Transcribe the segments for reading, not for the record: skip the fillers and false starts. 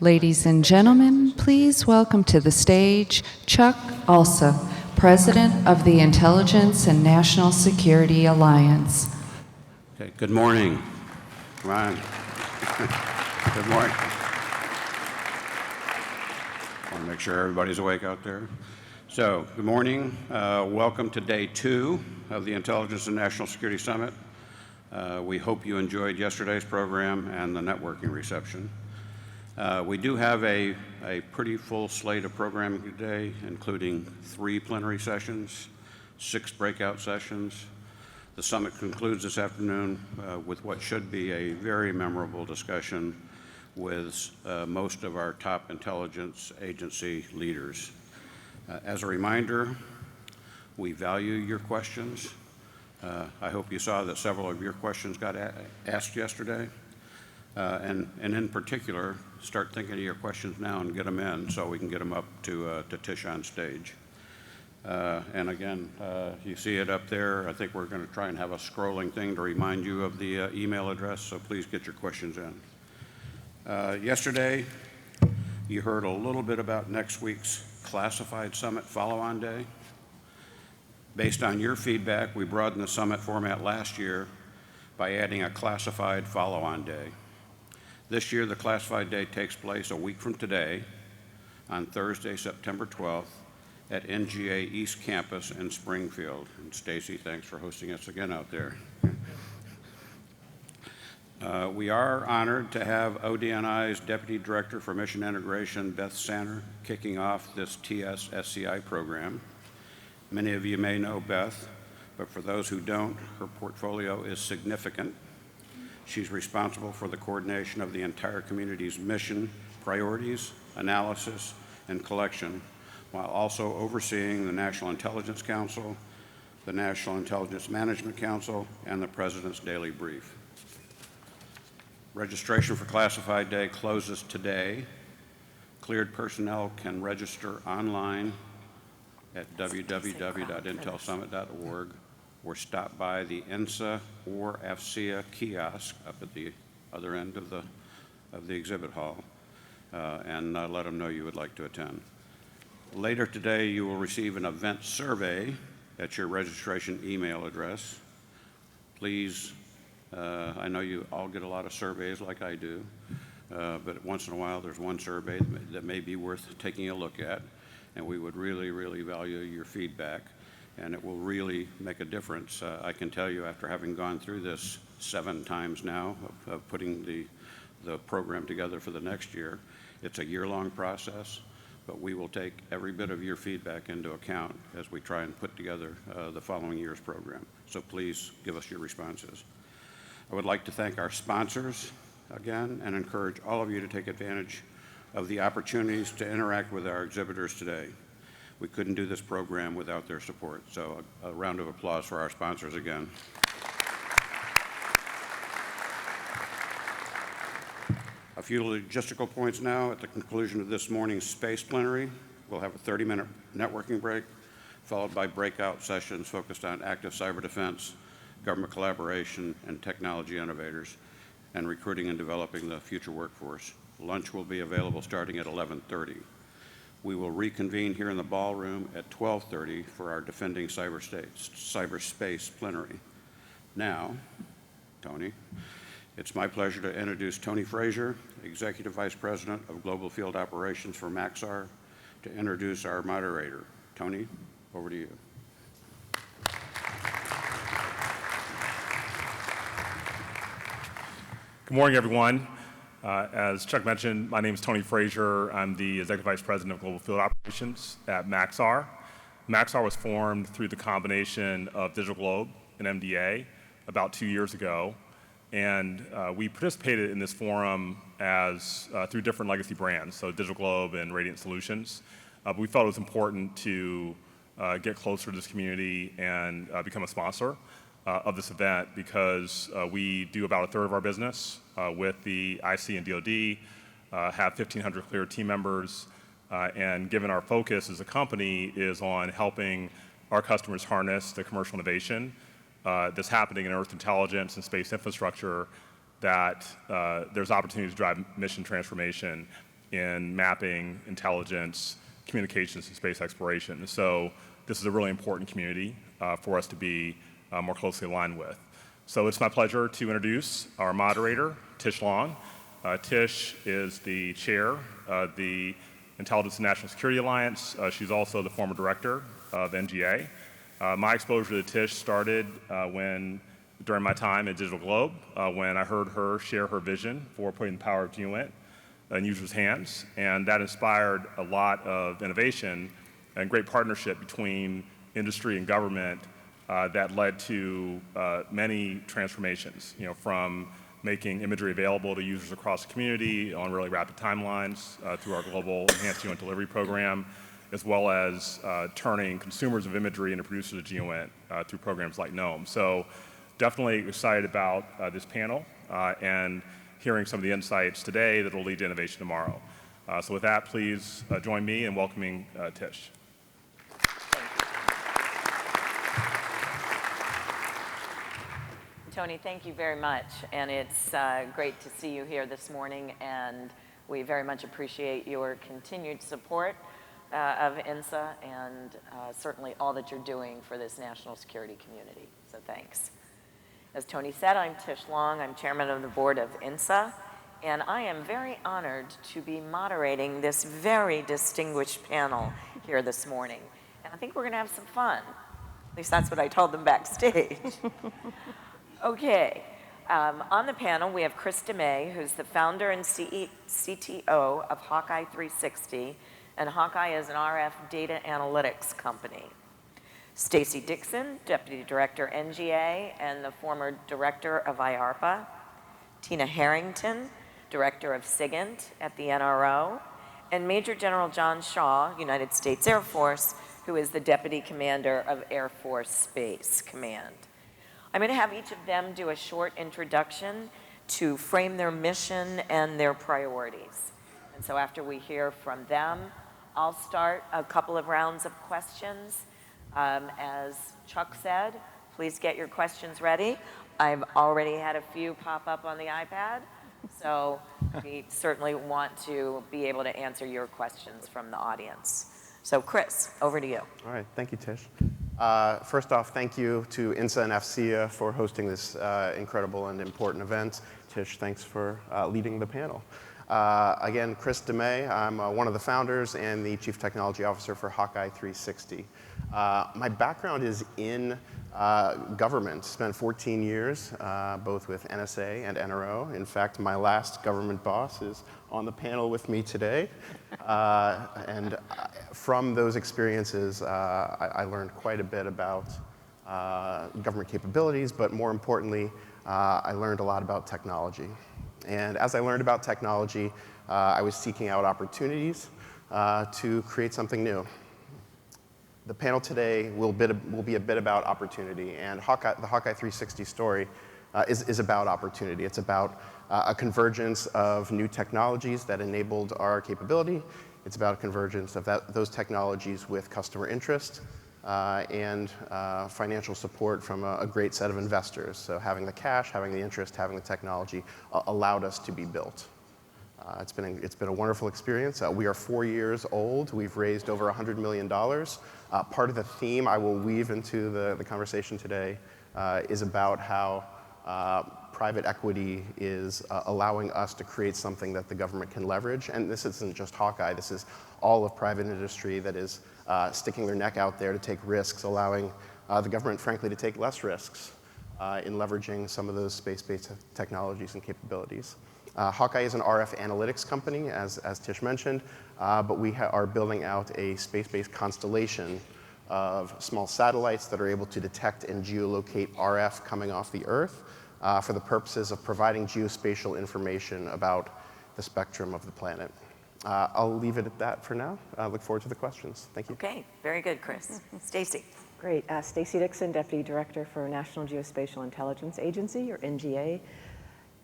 Ladies and gentlemen, please welcome to the stage Chuck Alsup, President of the Intelligence and National Security Alliance. Okay, good morning. Come on. Good morning. I want to make sure everybody's awake out there. So, good morning. Welcome to day 2 of the Intelligence and National Security Summit. We hope you enjoyed yesterday's program and the networking reception. We do have a pretty full slate of programming today, including 3 plenary sessions, 6 breakout sessions. The summit concludes this afternoon with what should be a very memorable discussion with most of our top intelligence agency leaders. As a reminder, we value your questions. I hope you saw that several of your questions got asked yesterday. And in particular, start thinking of your questions now and get them in so we can get them up to Tish on stage. And again, you see it up there. I think we're going to try and have a scrolling thing to remind you of the email address, so please get your questions in. Yesterday, you heard a little bit about next week's Classified Summit follow-on day. Based on your feedback, we broadened the summit format last year by adding a classified follow-on day. This year, the Classified Day takes place a week from today, on Thursday, September 12th, at NGA East Campus in Springfield. And Stacey, thanks for hosting us again out there. We are honored to have ODNI's Deputy Director for Mission Integration, Beth Sanner, kicking off this TS-SCI program. Many of you may know Beth, but for those who don't, her portfolio is significant. She's responsible for the coordination of the entire community's mission, priorities, analysis, and collection, while also overseeing the National Intelligence Council, the National Intelligence Management Council, and the President's Daily Brief. Registration for Classified Day closes today. Cleared personnel can register online at www.intelsummit.org or stop by the INSA or FCA kiosk up at the other end of the exhibit hall and let them know you would like to attend. Later today, you will receive an event survey at your registration email address. Please, I know you all get a lot of surveys like I do, but once in a while there's one survey that may be worth taking a look at, and we would really, really value your feedback, and it will really make a difference. I can tell you, after having gone through this 7 times now of putting the program together for the next year, it's a year-long process, but we will take every bit of your feedback into account as we try and put together the following year's program. So please give us your responses. I would like to thank our sponsors again and encourage all of you to take advantage of the opportunities to interact with our exhibitors today. We couldn't do this program without their support, so a round of applause for our sponsors again. A few logistical points now. At the conclusion of this morning's space plenary, we'll have a 30-minute networking break, followed by breakout sessions focused on active cyber defense, government collaboration, and technology innovators, and recruiting and developing the future workforce. Lunch will be available starting at 11:30. We will reconvene here in the ballroom at 12:30 for our Defending Cyberspace plenary. Now, Tony, it's my pleasure to introduce Tony Frazier, Executive Vice President of Global Field Operations for Maxar, to introduce our moderator. Tony, over to you. Good morning, everyone. As Chuck mentioned, my name is Tony Frazier. I'm the Executive Vice President of Global Field Operations at Maxar. Maxar was formed through the combination of Digital Globe and MDA about 2 years ago. And we participated in this forum as through different legacy brands, so Digital Globe and Radiant Solutions. But we felt it was important to get closer to this community and become a sponsor of this event because we do about 1/3 of our business with the IC and DoD, have 1,500 cleared team members, and given our focus as a company is on helping our customers harness the commercial innovation that's happening in Earth intelligence and space infrastructure, that there's opportunities to drive mission transformation in mapping, intelligence, communications, and space exploration. So this is a really important community for us to be more closely aligned with. So it's my pleasure to introduce our moderator, Tish Long. Tish is the chair of the Intelligence and National Security Alliance. She's also the former director of NGA. My exposure to Tish started during my time at Digital Globe, when I heard her share her vision for putting the power of GeoInt in users' hands, and that inspired a lot of innovation and great partnership between industry and government that led to many transformations, from making imagery available to users across the community on really rapid timelines through our global enhanced GeoInt delivery program, as well as turning consumers of imagery into producers of GeoInt through programs like GNOME. So definitely excited about this panel and hearing some of the insights today that will lead to innovation tomorrow. So with that, please join me in welcoming Tish. Tony, thank you very much, and it's great to see you here this morning, and we very much appreciate your continued support of INSA and certainly all that you're doing for this national security community, so thanks. As Tony said, I'm Tish Long. I'm chairman of the board of INSA, and I am very honored to be moderating this very distinguished panel here this morning, and I think we're going to have some fun. At least that's what I told them backstage. Okay, on the panel we have Chris DeMay, who's the founder and CTO of Hawkeye 360, and Hawkeye is an RF data analytics company. Stacey Dixon, Deputy Director NGA and the former Director of IARPA. Tina Harrington, Director of SIGINT at the NRO, and Major General John Shaw, United States Air Force, who is the Deputy Commander of Air Force Space Command. I'm going to have each of them do a short introduction to frame their mission and their priorities. And so after we hear from them, I'll start a couple of rounds of questions. As Chuck said, please get your questions ready. I've already had a few pop up on the iPad, so we certainly want to be able to answer your questions from the audience. So Chris, over to you. All right, thank you, Tish. First off, thank you to INSA and AFCEA for hosting this incredible and important event. Tish, thanks for leading the panel. Again, Chris DeMay. I'm one of the founders and the Chief Technology Officer for Hawkeye 360. My background is in government. Spent 14 years both with NSA and NRO. In fact, my last government boss is on the panel with me today. And from those experiences, I learned quite a bit about government capabilities, but more importantly, I learned a lot about technology. And as I learned about technology, I was seeking out opportunities to create something new. The panel today will be a bit about opportunity, and the Hawkeye 360 story is about opportunity. It's about a convergence of new technologies that enabled our capability. It's about a convergence of those technologies with customer interest and financial support from a great set of investors. So having the cash, having the interest, having the technology allowed us to be built. It's been a wonderful experience. We are 4 years old. We've raised over $100 million. Part of the theme I will weave into the conversation today is about how private equity is allowing us to create something that the government can leverage. And this isn't just Hawkeye. This is all of private industry that is sticking their neck out there to take risks, allowing the government, frankly, to take less risks in leveraging some of those space-based technologies and capabilities. Hawkeye is an RF analytics company, as Tish mentioned, but we are building out a space-based constellation of small satellites that are able to detect and geolocate RF coming off the Earth for the purposes of providing geospatial information about the spectrum of the planet. I'll leave it at that for now. I look forward to the questions. Thank you. Okay, very good, Chris. Stacey. Great. Stacey Dixon, Deputy Director for National Geospatial-Intelligence Agency, or NGA.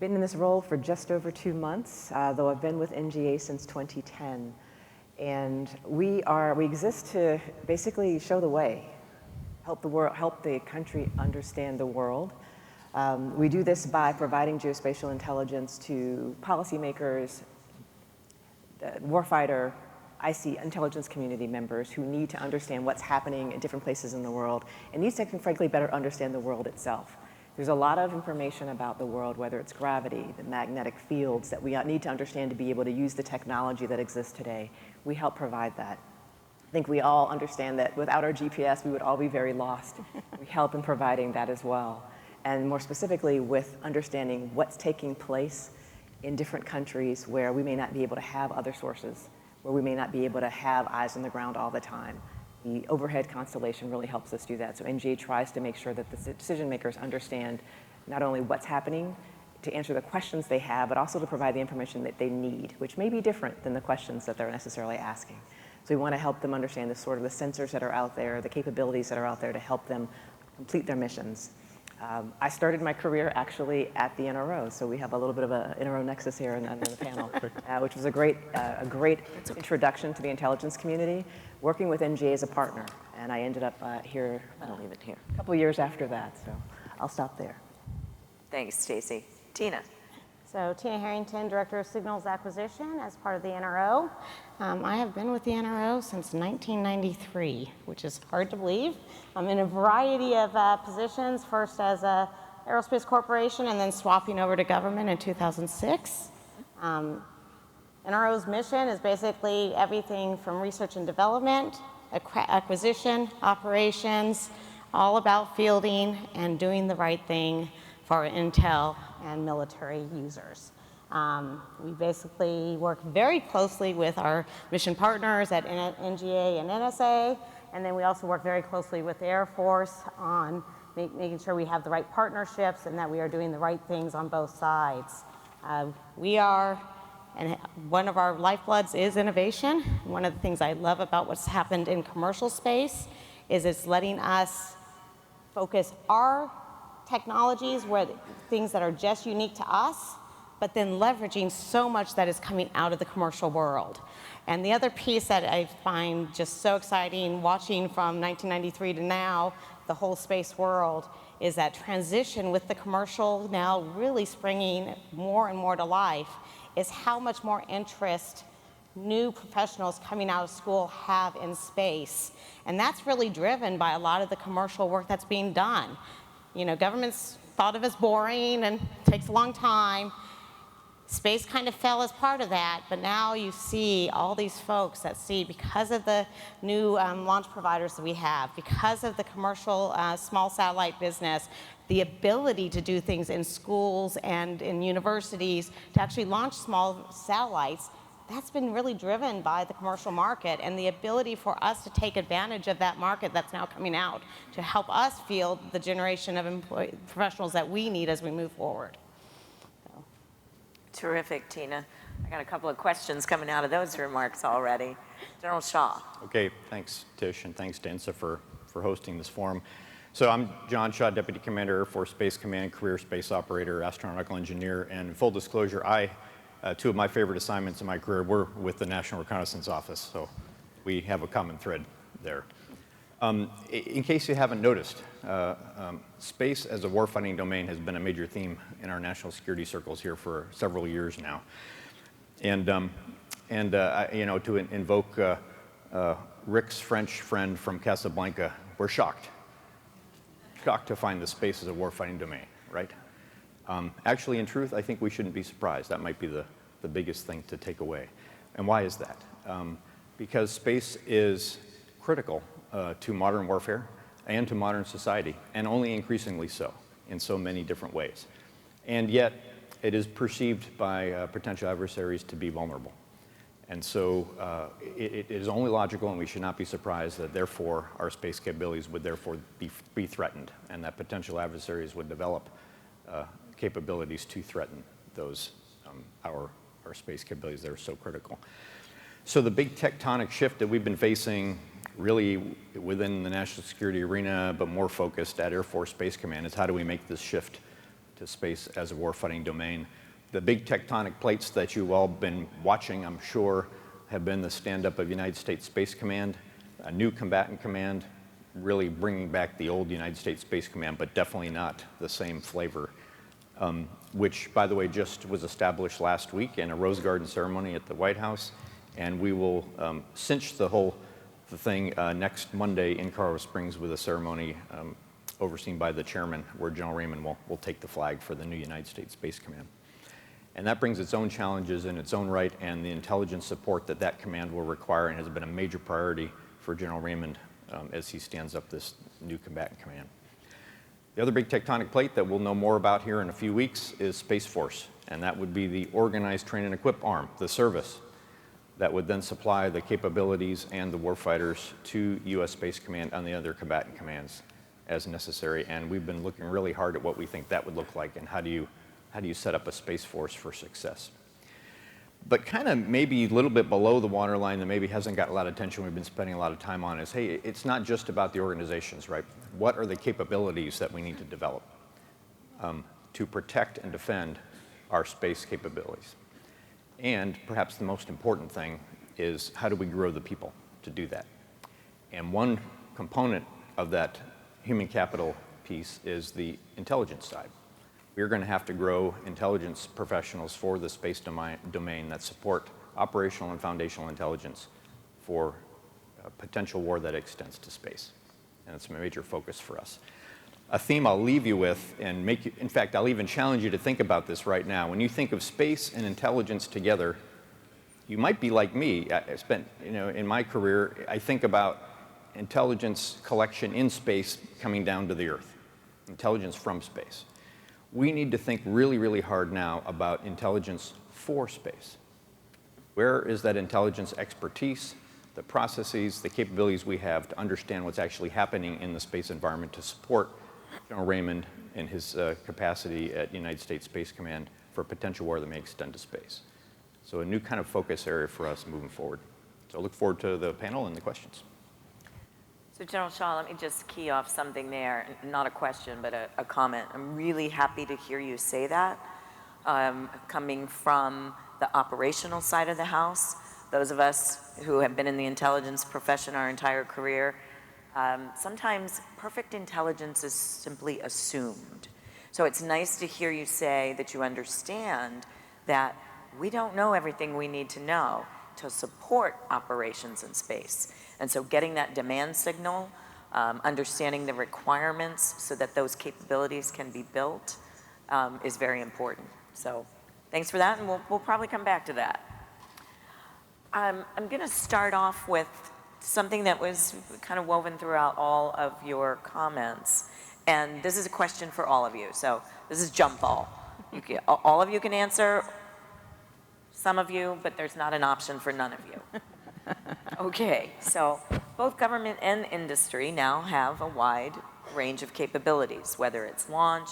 Been in this role for just over 2 months, though I've been with NGA since 2010. And we exist to basically show the way, help the country understand the world. We do this by providing geospatial intelligence to policymakers, warfighter, IC intelligence community members who need to understand what's happening in different places in the world and needs to, frankly, better understand the world itself. There's a lot of information about the world, whether it's gravity, the magnetic fields that we need to understand to be able to use the technology that exists today. We help provide that. I think we all understand that without our GPS, we would all be very lost. We help in providing that as well. And more specifically, with understanding what's taking place in different countries where we may not be able to have other sources, where we may not be able to have eyes on the ground all the time. The overhead constellation really helps us do that. So NGA tries to make sure that the decision makers understand not only what's happening to answer the questions they have, but also to provide the information that they need, which may be different than the questions that they're necessarily asking. So we want to help them understand the sort of the sensors that are out there, the capabilities that are out there to help them complete their missions. I started my career actually at the NRO, so we have a little bit of an NRO nexus here in the panel, which was a great introduction to the intelligence community, working with NGA as a partner. And I ended up here, I'll leave it here, a couple years after that, so I'll stop there. Thanks, Stacey. Tina. So Tina Harrington, Director of Signals Acquisition as part of the NRO. I have been with the NRO since 1993, which is hard to believe. I'm in a variety of positions, first as a aerospace corporation and then swapping over to government in 2006. NRO's mission is basically everything from research and development, acquisition, operations, all about fielding and doing the right thing for intel and military users. We basically work very closely with our mission partners at NGA and NSA, and then we also work very closely with the Air Force on making sure we have the right partnerships and that we are doing the right things on both sides. And one of our lifebloods is innovation. One of the things I love about what's happened in commercial space is it's letting us focus our technologies where things that are just unique to us, but then leveraging so much that is coming out of the commercial world. And the other piece that I find just so exciting watching from 1993 to now, the whole space world, is that transition with the commercial now really springing more and more to life, is how much more interest new professionals coming out of school have in space. And that's really driven by a lot of the commercial work that's being done. You know, government's thought of as boring and takes a long time. Space kind of fell as part of that, but now you see all these folks that see, because of the new launch providers that we have, because of the commercial small satellite business, the ability to do things in schools and in universities to actually launch small satellites, that's been really driven by the commercial market and the ability for us to take advantage of that market that's now coming out to help us field the generation of professionals that we need as we move forward. Terrific, Tina. I got a couple of questions coming out of those remarks already. General Shaw. Okay, thanks, Tish, and thanks to INSA for hosting this forum. So I'm John Shaw, Deputy Commander, Air Force Space Command, career space operator, astronautical engineer, and full disclosure, two of my favorite assignments in my career were with the National Reconnaissance Office, so we have a common thread there. In case you haven't noticed, space as a warfighting domain has been a major theme in our national security circles here for several years now. And you know, to invoke Rick's French friend from Casablanca, we're shocked. Shocked to find the space as a warfighting domain, right? Actually, in truth, I think we shouldn't be surprised. That might be the biggest thing to take away. And why is that? Because space is critical to modern warfare and to modern society, and only increasingly so in so many different ways. And yet, it is perceived by potential adversaries to be vulnerable. And so it is only logical, and we should not be surprised that therefore our space capabilities would therefore be threatened, and that potential adversaries would develop capabilities to threaten those our space capabilities that are so critical. So the big tectonic shift that we've been facing really within the national security arena, but more focused at Air Force Space Command, is how do we make this shift to space as a warfighting domain. The big tectonic plates that you've all been watching, I'm sure, have been the stand-up of United States Space Command, a new combatant command, really bringing back the old United States Space Command, but definitely not the same flavor, which, by the way, just was established last week in a Rose Garden ceremony at the White House. And we will cinch the thing next Monday in Colorado Springs with a ceremony overseen by the chairman, where General Raymond will take the flag for the new United States Space Command. And that brings its own challenges in its own right, and the intelligence support that command will require and has been a major priority for General Raymond as he stands up this new combatant command. The other big tectonic plate that we'll know more about here in a few weeks is Space Force, and that would be the organized, train, and equip arm, the service, that would then supply the capabilities and the warfighters to U.S. Space Command and the other combatant commands as necessary. And we've been looking really hard at what we think that would look like and how do you set up a Space Force for success. But kind of maybe a little bit below the waterline that maybe hasn't got a lot of attention we've been spending a lot of time on is, hey, it's not just about the organizations, right? What are the capabilities that we need to develop to protect and defend our space capabilities? And perhaps the most important thing is, how do we grow the people to do that? And one component of that human capital piece is the intelligence side. We're going to have to grow intelligence professionals for the space domain that support operational and foundational intelligence for a potential war that extends to space. And it's a major focus for us. A theme I'll leave you with, and in fact, I'll even challenge you to think about this right now. When you think of space and intelligence together, you might be like me. I spent, in my career, I think about intelligence collection in space coming down to the Earth, intelligence from space. We need to think really, really hard now about intelligence for space. Where is that intelligence expertise, the processes, the capabilities we have to understand what's actually happening in the space environment to support General Raymond in his capacity at United States Space Command for a potential war that may extend to space? So a new kind of focus area for us moving forward. So I look forward to the panel and the questions. So General Shaw, let me just key off something there, not a question, but a comment. I'm really happy to hear you say that, coming from the operational side of the house. Those of us who have been in the intelligence profession our entire career, sometimes perfect intelligence is simply assumed. So it's nice to hear you say that you understand that we don't know everything we need to know to support operations in space. And so getting that demand signal, understanding the requirements so that those capabilities can be built is very important. So thanks for that, and we'll probably come back to that. I'm going to start off with something that was kind of woven throughout all of your comments. And this is a question for all of you. So this is jump ball. All of you can answer, some of you, but there's not an option for none of you. Okay, so both government and industry now have a wide range of capabilities, whether it's launch,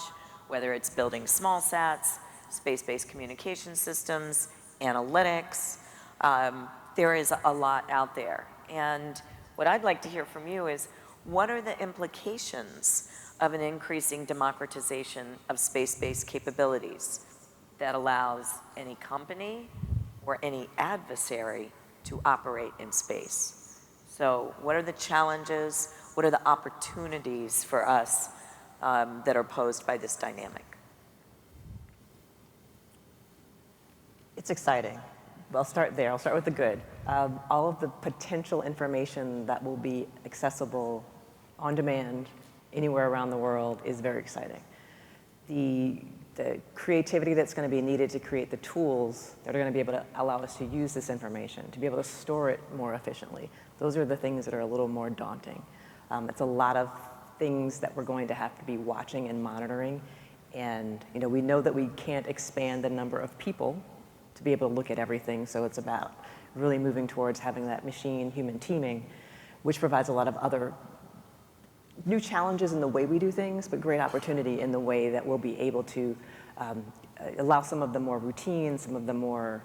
whether it's building small sats, space-based communication systems, analytics. There is a lot out there. And what I'd like to hear from you is, what are the implications of an increasing democratization of space-based capabilities that allows any company or any adversary to operate in space? So what are the challenges? What are the opportunities for us that are posed by this dynamic? It's exciting. I'll start there. I'll start with the good. All of the potential information that will be accessible on demand anywhere around the world is very exciting. The creativity that's going to be needed to create the tools that are going to be able to allow us to use this information, to be able to store it more efficiently, those are the things that are a little more daunting. It's a lot of things that we're going to have to be watching and monitoring. And we know that we can't expand the number of people to be able to look at everything, so it's about really moving towards having that machine-human teaming, which provides a lot of other new challenges in the way we do things, but great opportunity in the way that we'll be able to allow some of the more routine, some of the more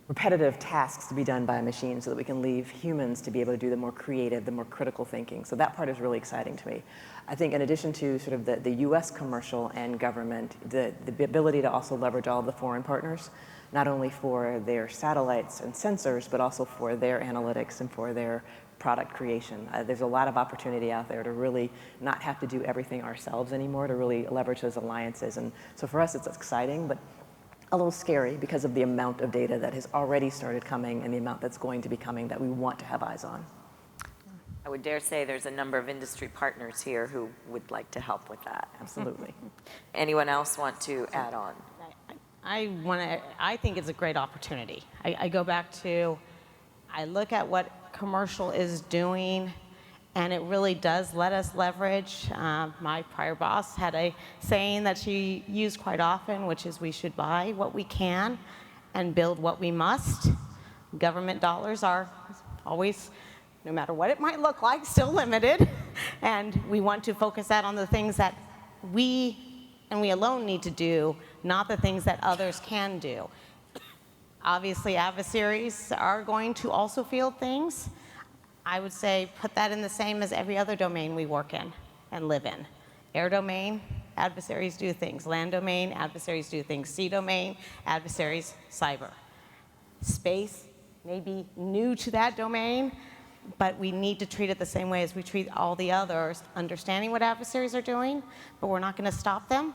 repetitive tasks to be done by a machine so that we can leave humans to be able to do the more creative, the more critical thinking. So that part is really exciting to me. I think in addition to sort of the US commercial and government, the ability to also leverage all of the foreign partners, not only for their satellites and sensors, but also for their analytics and for their product creation. There's a lot of opportunity out there to really not have to do everything ourselves anymore, to really leverage those alliances. And so for us, it's exciting, but a little scary because of the amount of data that has already started coming and the amount that's going to be coming that we want to have eyes on. I would dare say there's a number of industry partners here who would like to help with that. Absolutely. Anyone else want to add on? I think it's a great opportunity. I go back to, I look at what commercial is doing, and it really does let us leverage. My prior boss had a saying that she used quite often, which is we should buy what we can and build what we must. Government dollars are always, no matter what it might look like, still limited. And we want to focus that on the things that we and we alone need to do, not the things that others can do. Obviously, adversaries are going to also field things. I would say put that in the same as every other domain we work in and live in. Air domain, adversaries do things. Land domain, adversaries do things. Sea domain, adversaries, cyber. Space may be new to that domain, but we need to treat it the same way as we treat all the others, understanding what adversaries are doing, but we're not going to stop them.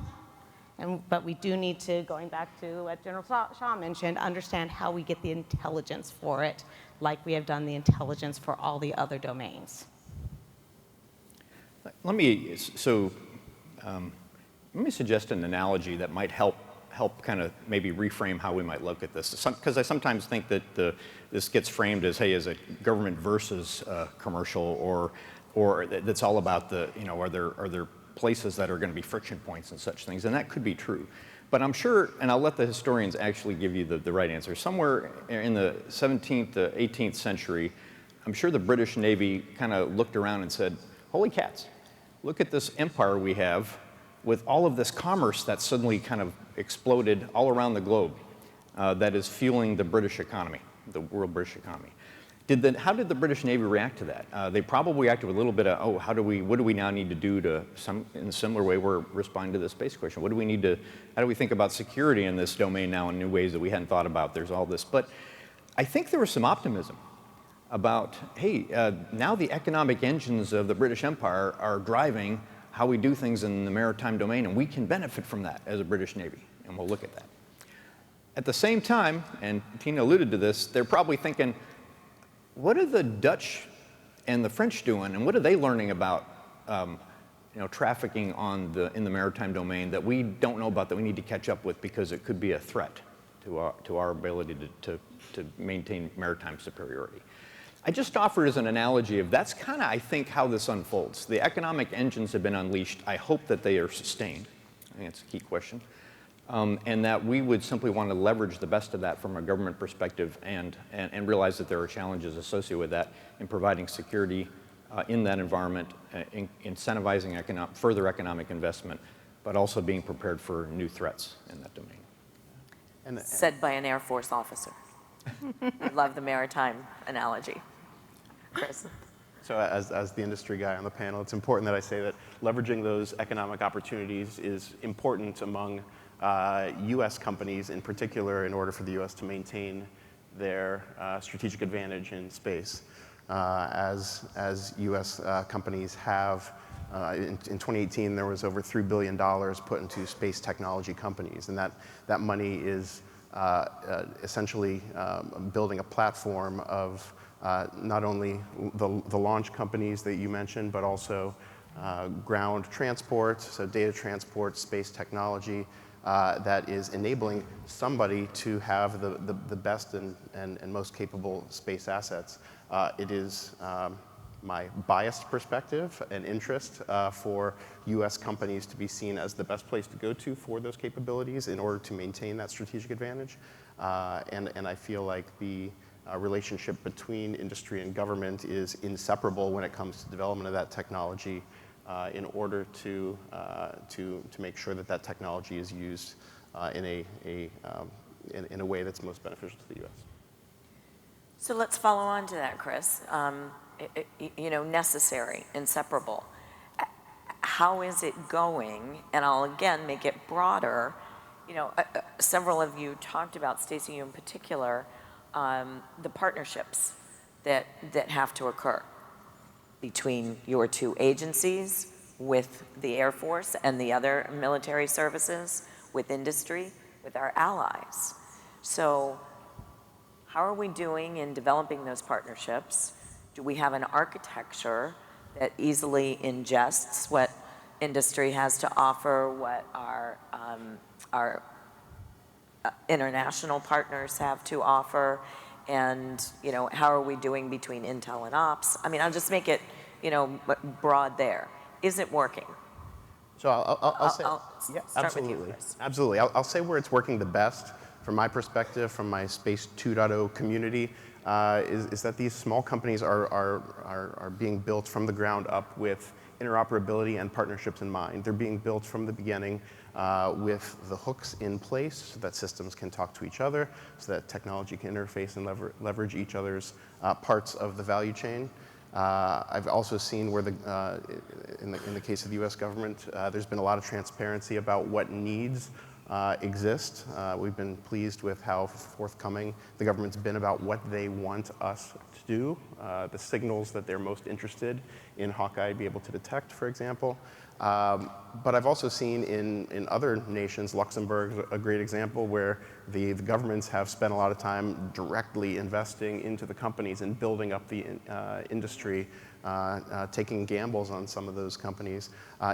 But we do need to, going back to what General Shaw mentioned, understand how we get the intelligence for it, like we have done the intelligence for all the other domains. Let me suggest an analogy that might help kind of maybe reframe how we might look at this. Because I sometimes think that this gets framed as, hey, as a government versus commercial, or that's all about the, you know, are there places that are going to be friction points and such things, and that could be true. But I'm sure, and I'll let the historians actually give you the right answer, somewhere in the 17th to 18th century, I'm sure the British Navy kind of looked around and said, holy cats, look at this empire we have with all of this commerce that suddenly kind of exploded all around the globe that is fueling the British economy, the world British economy. How did the British Navy react to that? They probably reacted with a little bit of, oh, what do we now need to do in a similar way we're responding to the space question. How do we think about security in this domain now in new ways that we hadn't thought about? There's all this. But I think there was some optimism about, hey, now the economic engines of the British Empire are driving how we do things in the maritime domain, and we can benefit from that as a British Navy, and we'll look at that. At the same time, and Tina alluded to this, they're probably thinking, what are the Dutch and the French doing, and what are they learning about trafficking in the maritime domain that we don't know about, that we need to catch up with because it could be a threat to our ability to maintain maritime superiority. I just offer as an analogy of that's kind of, I think, how this unfolds. The economic engines have been unleashed. I hope that they are sustained. I think that's a key question. And that we would simply want to leverage the best of that from a government perspective and realize that there are challenges associated with that in providing security in that environment, incentivizing further economic investment, but also being prepared for new threats in that domain. Said by an Air Force officer. I love the maritime analogy. Chris? So as the industry guy on the panel, it's important that I say that leveraging those economic opportunities is important among U.S. companies in particular in order for the U.S. to maintain their strategic advantage in space. As U.S. companies have, in 2018 there was over $3 billion put into space technology companies, and that money is essentially building a platform of not only the launch companies that you mentioned, but also ground transport, so data transport, space technology, that is enabling somebody to have the best and most capable space assets. It is my biased perspective and interest for U.S. companies to be seen as the best place to go to for those capabilities in order to maintain that strategic advantage. And I feel like the relationship between industry and government is inseparable when it comes to development of that technology in order to make sure that that technology is used in a way that's most beneficial to the U.S. So let's follow on to that, Chris. Necessary, inseparable. How is it going? And I'll again make it broader. Several of you talked about, Stacey, you in particular, the partnerships that have to occur between your two agencies, with the Air Force and the other military services, with industry, with our allies. So how are we doing in developing those partnerships? Do we have an architecture that easily ingests what industry has to offer, what our international partners have to offer, and how are we doing between intel and ops? I mean, I'll just make it broad there. Is it working? So I'll say, yeah, start with you, absolutely, Chris. absolutely. I'll say where it's working the best, from my perspective, from my Space 2.0 community, is that these small companies are being built from the ground up with interoperability and partnerships in mind. They're being built from the beginning with the hooks in place so that systems can talk to each other, so that technology can interface and leverage each other's parts of the value chain. I've also seen where in the case of the U.S. government, there's been a lot of transparency about what needs exist. We've been pleased with how forthcoming the government's been about what they want us to do, the signals that they're most interested in Hawkeye be able to detect, for example. But I've also seen in other nations, Luxembourg a great example, where the governments have spent a lot of time directly investing into the companies and building up the industry, taking gambles on some of those companies.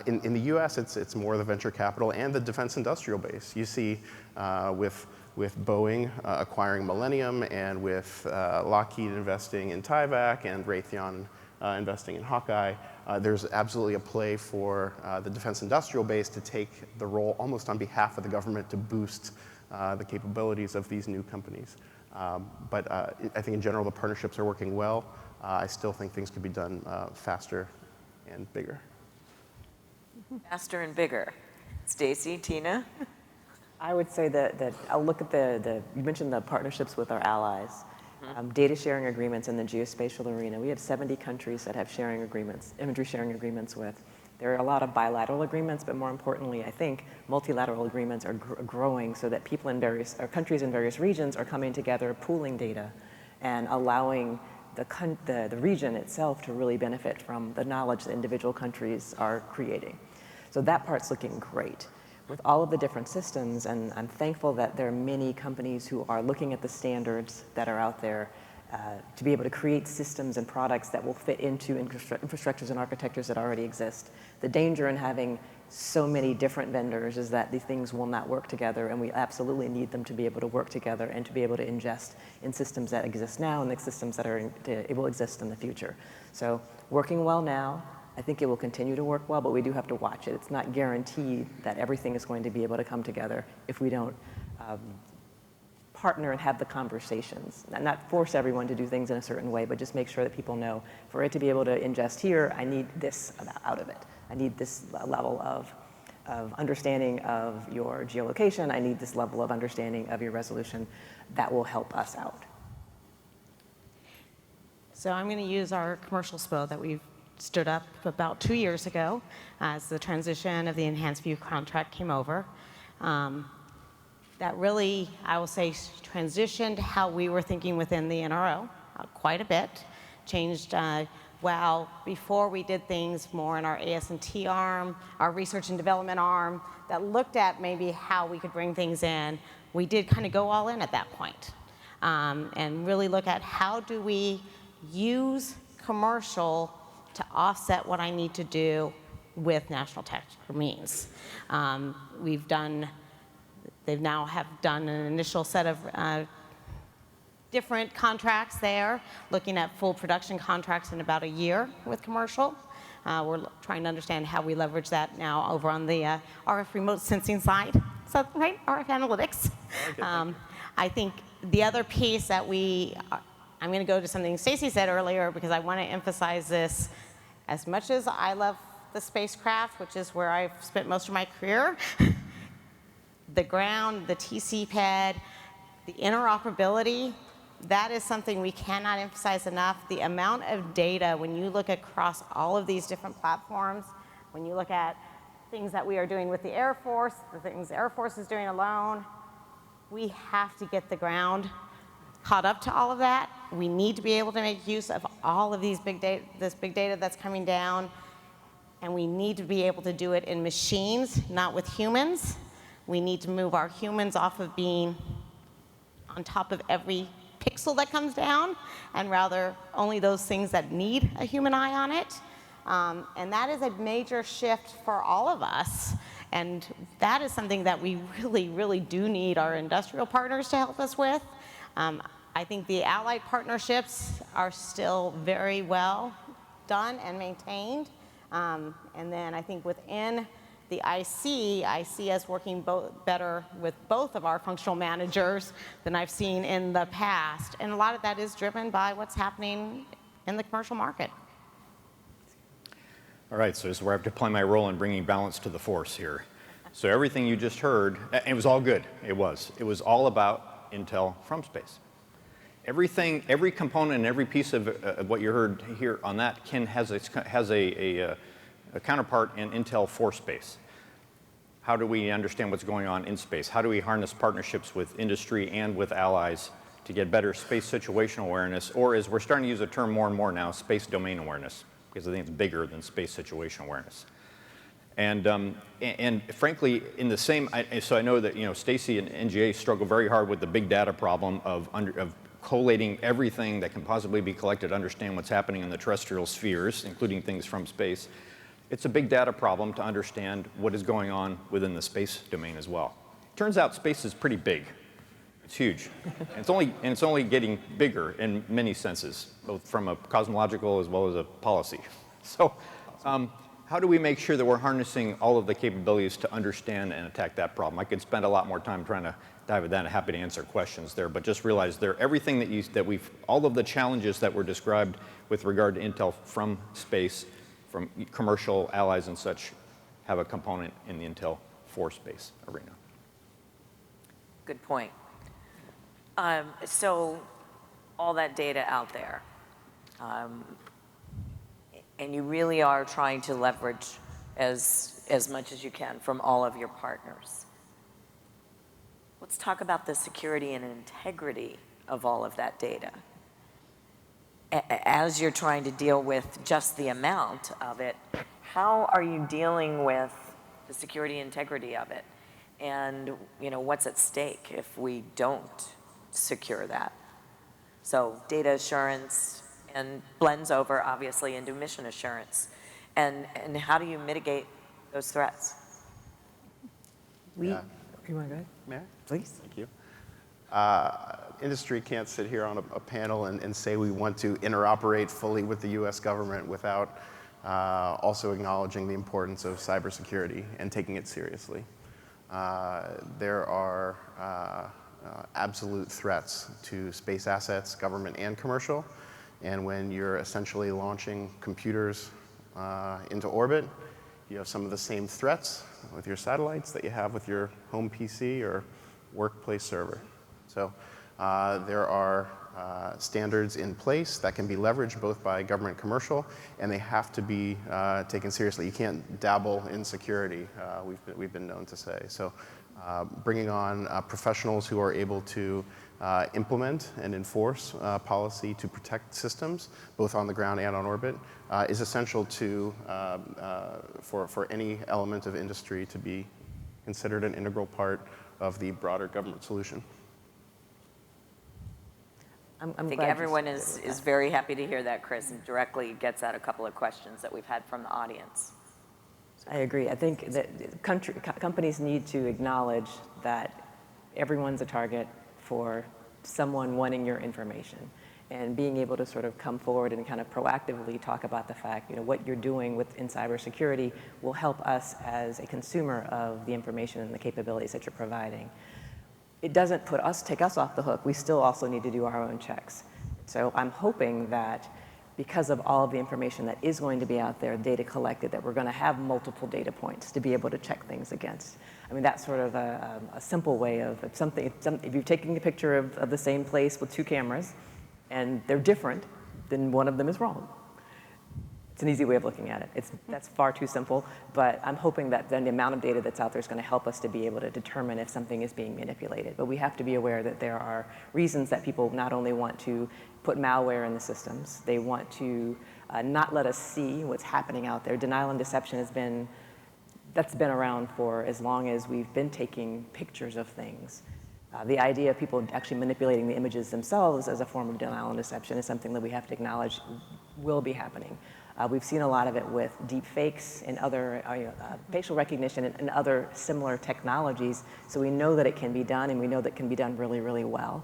In the US, it's more the venture capital and the defense industrial base. You see with Boeing acquiring Millennium, and with Lockheed investing in Tyvak, and Raytheon investing in Hawkeye, there's absolutely a play for the defense industrial base to take the role almost on behalf of the government to boost the capabilities of these new companies. But I think in general the partnerships are working well. I still think things could be done faster and bigger. Faster and bigger. Stacey, Tina? I would say that I'll look at you mentioned the partnerships with our allies. Data sharing agreements in the geospatial arena. We have 70 countries that have sharing agreements, imagery sharing agreements with. There are a lot of bilateral agreements, but more importantly, I think multilateral agreements are growing so that people in countries in various regions are coming together, pooling data, and allowing the region itself to really benefit from the knowledge that individual countries are creating. So that part's looking great. With all of the different systems, and I'm thankful that there are many companies who are looking at the standards that are out there to be able to create systems and products that will fit into infrastructures and architectures that already exist. The danger in having so many different vendors is that these things will not work together, and we absolutely need them to be able to work together and to be able to ingest in systems that exist now and the systems that will exist in the future. So working well now. I think it will continue to work well, but we do have to watch it. It's not guaranteed that everything is going to be able to come together if we don't partner and have the conversations. Not force everyone to do things in a certain way, but just make sure that people know, for it to be able to ingest here, I need this out of it. I need this level of understanding of your geolocation. I need this level of understanding of your resolution. That will help us out. So I'm going to use our commercial SPO that we've stood up about 2 years ago as the transition of the Enhanced View contract came over. That really, I will say, transitioned how we were thinking within the NRO quite a bit. Changed, while before we did things more in our AS&T arm, our research and development arm, that looked at maybe how we could bring things in, we did kind of go all in at that point. And really look at how do we use commercial to offset what I need to do with national tactical means. They now have done an initial set of different contracts there, looking at full production contracts in about a year with commercial. We're trying to understand how we leverage that now over on the RF remote sensing side. Is that right? RF analytics. I think the other piece that I'm going to go to something Stacey said earlier because I want to emphasize this. As much as I love the spacecraft, which is where I've spent most of my career, the ground, the TCPAD, the interoperability, that is something we cannot emphasize enough. The amount of data, when you look across all of these different platforms, when you look at things that we are doing with the Air Force, the things the Air Force is doing alone, we have to get the ground caught up to all of that. We need to be able to make use of all of these this big data that's coming down, and we need to be able to do it in machines, not with humans. We need to move our humans off of being on top of every pixel that comes down, and rather only those things that need a human eye on it. And that is a major shift for all of us. And that is something that we really, really do need our industrial partners to help us with. I think the allied partnerships are still very well done and maintained. And then I think within the IC, I see us working better with both of our functional managers than I've seen in the past. And a lot of that is driven by what's happening in the commercial market. All right, so this is where I have to play my role in bringing balance to the force here. So everything you just heard, it was all good. It was all about Intel from space. Everything, every component and every piece of what you heard here on that has a counterpart in Intel for space. How do we understand what's going on in space? How do we harness partnerships with industry and with allies to get better space situational awareness, or as we're starting to use a term more and more now, space domain awareness, because I think it's bigger than space situational awareness. And frankly, in the same, so I know that Stacey and NGA struggle very hard with the big data problem of collating everything that can possibly be collected to understand what's happening in the terrestrial spheres, including things from space. It's a big data problem to understand what is going on within the space domain as well. Turns out space is pretty big. It's huge. And it's only getting bigger in many senses, both from a cosmological as well as a policy. So how do we make sure that we're harnessing all of the capabilities to understand and attack that problem? I could spend a lot more time trying to dive into that. I'm happy to answer questions there, but just realize everything all of the challenges that were described with regard to Intel from space, from commercial allies and such, have a component in the Intel for space arena. Good point. So all that data out there, and you really are trying to leverage as much as you can from all of your partners. Let's talk about the security and integrity of all of that data. As you're trying to deal with just the amount of it, how are you dealing with the security and integrity of it? And what's at stake if we don't secure that? So data assurance and blends over obviously into mission assurance. And how do you mitigate those threats? You want to go ahead? May I? Please. Thank you. Industry can't sit here on a panel and say we want to interoperate fully with the US government without also acknowledging the importance of cybersecurity and taking it seriously. There are absolute threats to space assets, government and commercial, and when you're essentially launching computers into orbit, you have some of the same threats with your satellites that you have with your home PC or workplace server. So there are standards in place that can be leveraged both by government and commercial, and they have to be taken seriously. You can't dabble in security, we've been known to say. So bringing on professionals who are able to implement and enforce policy to protect systems, both on the ground and on orbit, is essential for any element of industry to be considered an integral part of the broader government solution. I think everyone is very happy to hear that, Chris, and directly gets at a couple of questions that we've had from the audience. I agree. I think that companies need to acknowledge that everyone's a target for someone wanting your information, and being able to sort of come forward and kind of proactively talk about the fact, what you're doing in cybersecurity will help us as a consumer of the information and the capabilities that you're providing. It doesn't take us off the hook. We still also need to do our own checks. So I'm hoping that because of all of the information that is going to be out there, data collected, that we're going to have multiple data points to be able to check things against. I mean, that's sort of a simple way of if you're taking a picture of the same place with two cameras and they're different, then one of them is wrong. It's an easy way of looking at it. That's far too simple, but I'm hoping that then the amount of data that's out there is going to help us to be able to determine if something is being manipulated. But we have to be aware that there are reasons that people not only want to put malware in the systems, they want to not let us see what's happening out there. Denial and deception has been that's been around for as long as we've been taking pictures of things. The idea of people actually manipulating the images themselves as a form of denial and deception is something that we have to acknowledge will be happening. We've seen a lot of it with deep fakes and other facial recognition and other similar technologies. So we know that it can be done, and we know that it can be done really, really well.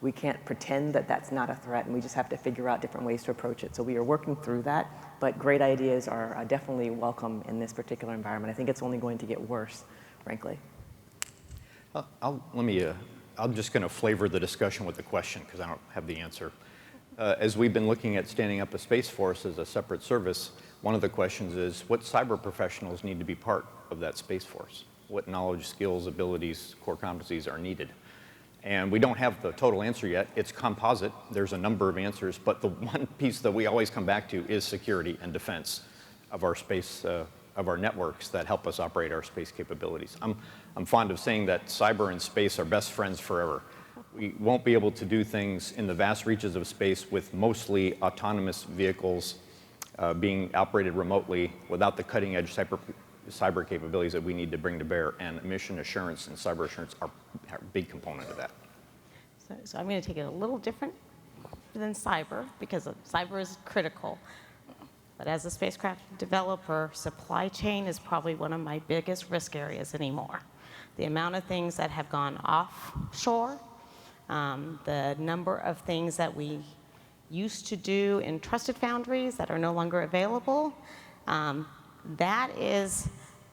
We can't pretend that that's not a threat, and we just have to figure out different ways to approach it. So we are working through that, but great ideas are definitely welcome in this particular environment. I think it's only going to get worse, frankly. I'm just going to flavor the discussion with a question because I don't have the answer. As we've been looking at standing up a Space Force as a separate service, one of the questions is what cyber professionals need to be part of that Space Force? What knowledge, skills, abilities, core competencies are needed? And we don't have the total answer yet. It's composite. There's a number of answers, but the one piece that we always come back to is security and defense of our space, of our networks that help us operate our space capabilities. I'm fond of saying that cyber and space are best friends forever. We won't be able to do things in the vast reaches of space with mostly autonomous vehicles being operated remotely without the cutting-edge cyber capabilities that we need to bring to bear, and mission assurance and cyber assurance are a big component of that. So I'm going to take it a little different than cyber, because cyber is critical. But as a spacecraft developer, supply chain is probably one of my biggest risk areas anymore. The amount of things that have gone offshore, the number of things that we used to do in trusted foundries that are no longer available,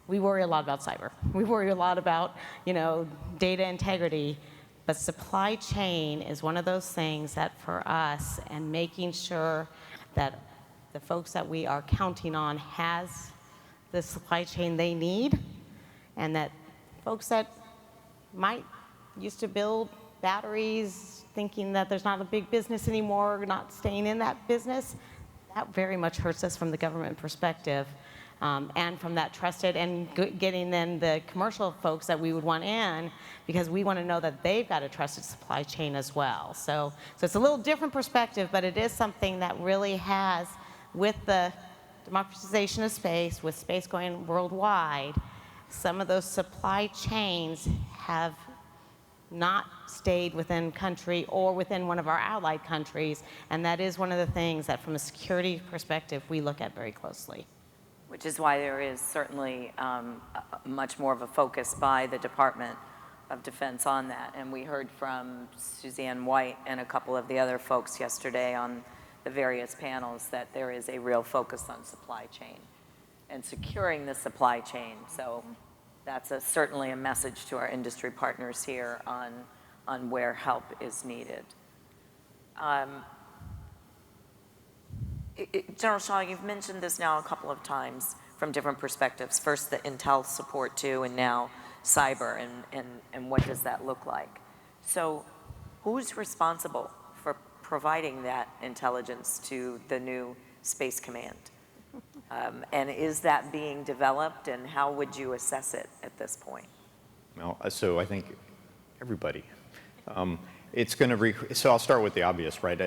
we worry a lot about cyber. We worry a lot about, data integrity, but supply chain is one of those things that for us, and making sure that the folks that we are counting on has the supply chain they need, and that folks that might used to build batteries thinking that there's not a big business anymore, not staying in that business, that very much hurts us from the government perspective, and from that trusted and getting then the commercial folks that we would want in, because we want to know that they've got a trusted supply chain as well. So it's a little different perspective, but it is something that really has, with the democratization of space, with space going worldwide, some of those supply chains have not stayed within country or within one of our allied countries, and that is one of the things that from a security perspective we look at very closely. Which is why there is certainly much more of a focus by the Department of Defense on that. And we heard from Suzanne White and a couple of the other folks yesterday on the various panels that there is a real focus on supply chain and securing the supply chain. So that's certainly a message to our industry partners here on where help is needed. General Shaw, you've mentioned this now a couple of times from different perspectives. First, the intel support too, and now cyber, and what does that look like? So who's responsible for providing that intelligence to the new Space Command? And is that being developed, and how would you assess it at this point? Well, so I think everybody. So I'll start with the obvious, right?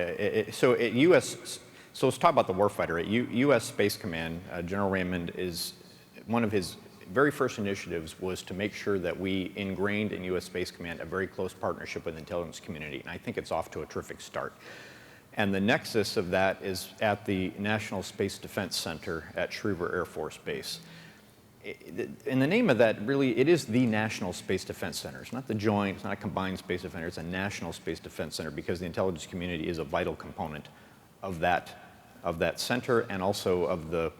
So let's talk about the warfighter. At U.S. Space Command, General Raymond, one of his very first initiatives was to make sure that we ingrained in U.S. Space Command a very close partnership with the intelligence community, and I think it's off to a terrific start. And the nexus of that is at the National Space Defense Center at Schriever Air Force Base. In the name of that, really, it is the National Space Defense Center. It's not the joint, it's not a combined space defense center, it's a National Space Defense Center, because the intelligence community is a vital component of that center, and also of the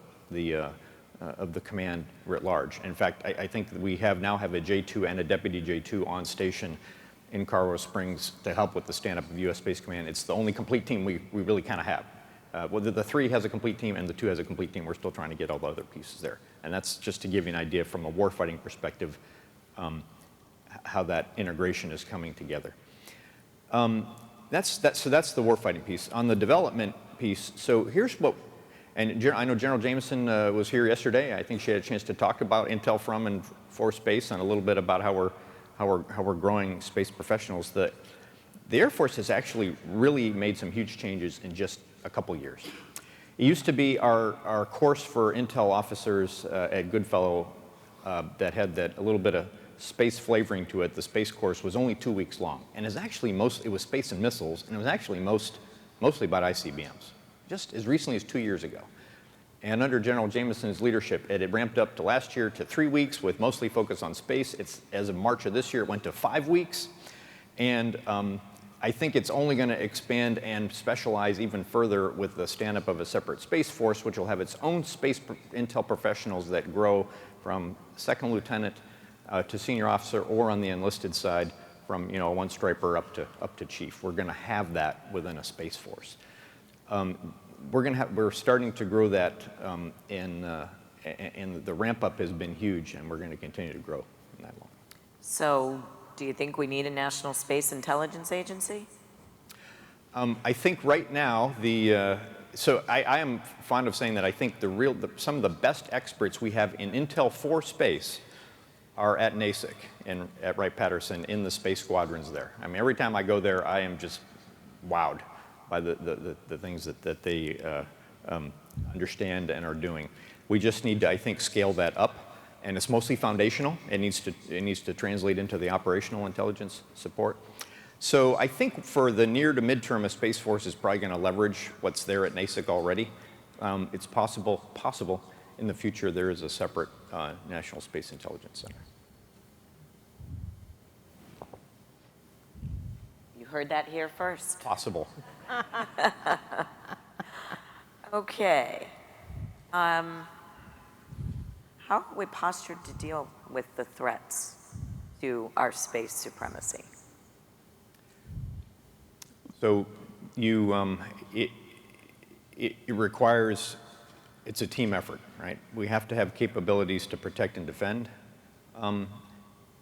command writ large. In fact, I think that we now have a J2 and a deputy J2 on station in Colorado Springs to help with the stand-up of U.S. Space Command. It's the only complete team we really kind of have. Whether the 3 has a complete team and the 2 has a complete team, we're still trying to get all the other pieces there. And that's just to give you an idea from a warfighting perspective how that integration is coming together. So that's the warfighting piece. On the development piece, so here's what, and I know General Jameson was here yesterday. I think she had a chance to talk about intel from and for space, and a little bit about how we're growing space professionals. The Air Force has actually really made some huge changes in just a couple years. It used to be our course for intel officers at Goodfellow that had that a little bit of space flavoring to it. The space course was only 2 weeks long, and it was space and missiles, and it was actually mostly about ICBMs, just as recently as 2 years ago. And under General Jameson's leadership, it had ramped up to last year to 3 weeks with mostly focus on space. As of March of this year, it went to 5 weeks. And I think it's only going to expand and specialize even further with the stand-up of a separate Space Force, which will have its own space intel professionals that grow from second lieutenant to senior officer, or on the enlisted side from a one striper up to chief. We're going to have that within a Space Force. We're starting to grow that, and the ramp up has been huge, and we're going to continue to grow in that long. So, do you think we need a National Space Intelligence Agency? I think right now I am fond of saying that I think some of the best experts we have in intel for space are at NASIC and at Wright-Patterson in the space squadrons there. I mean, every time I go there, I am just wowed by the things that they understand and are doing. We just need to, I think, scale that up, and it's mostly foundational. It needs to translate into the operational intelligence support. So I think for the near to midterm, a Space Force is probably going to leverage what's there at NASIC already. It's possible in the future there is a separate National Space Intelligence Center. You heard that here first. Possible. Okay. How are we postured to deal with the threats to our space supremacy? So it requires, it's a team effort, right? We have to have capabilities to protect and defend.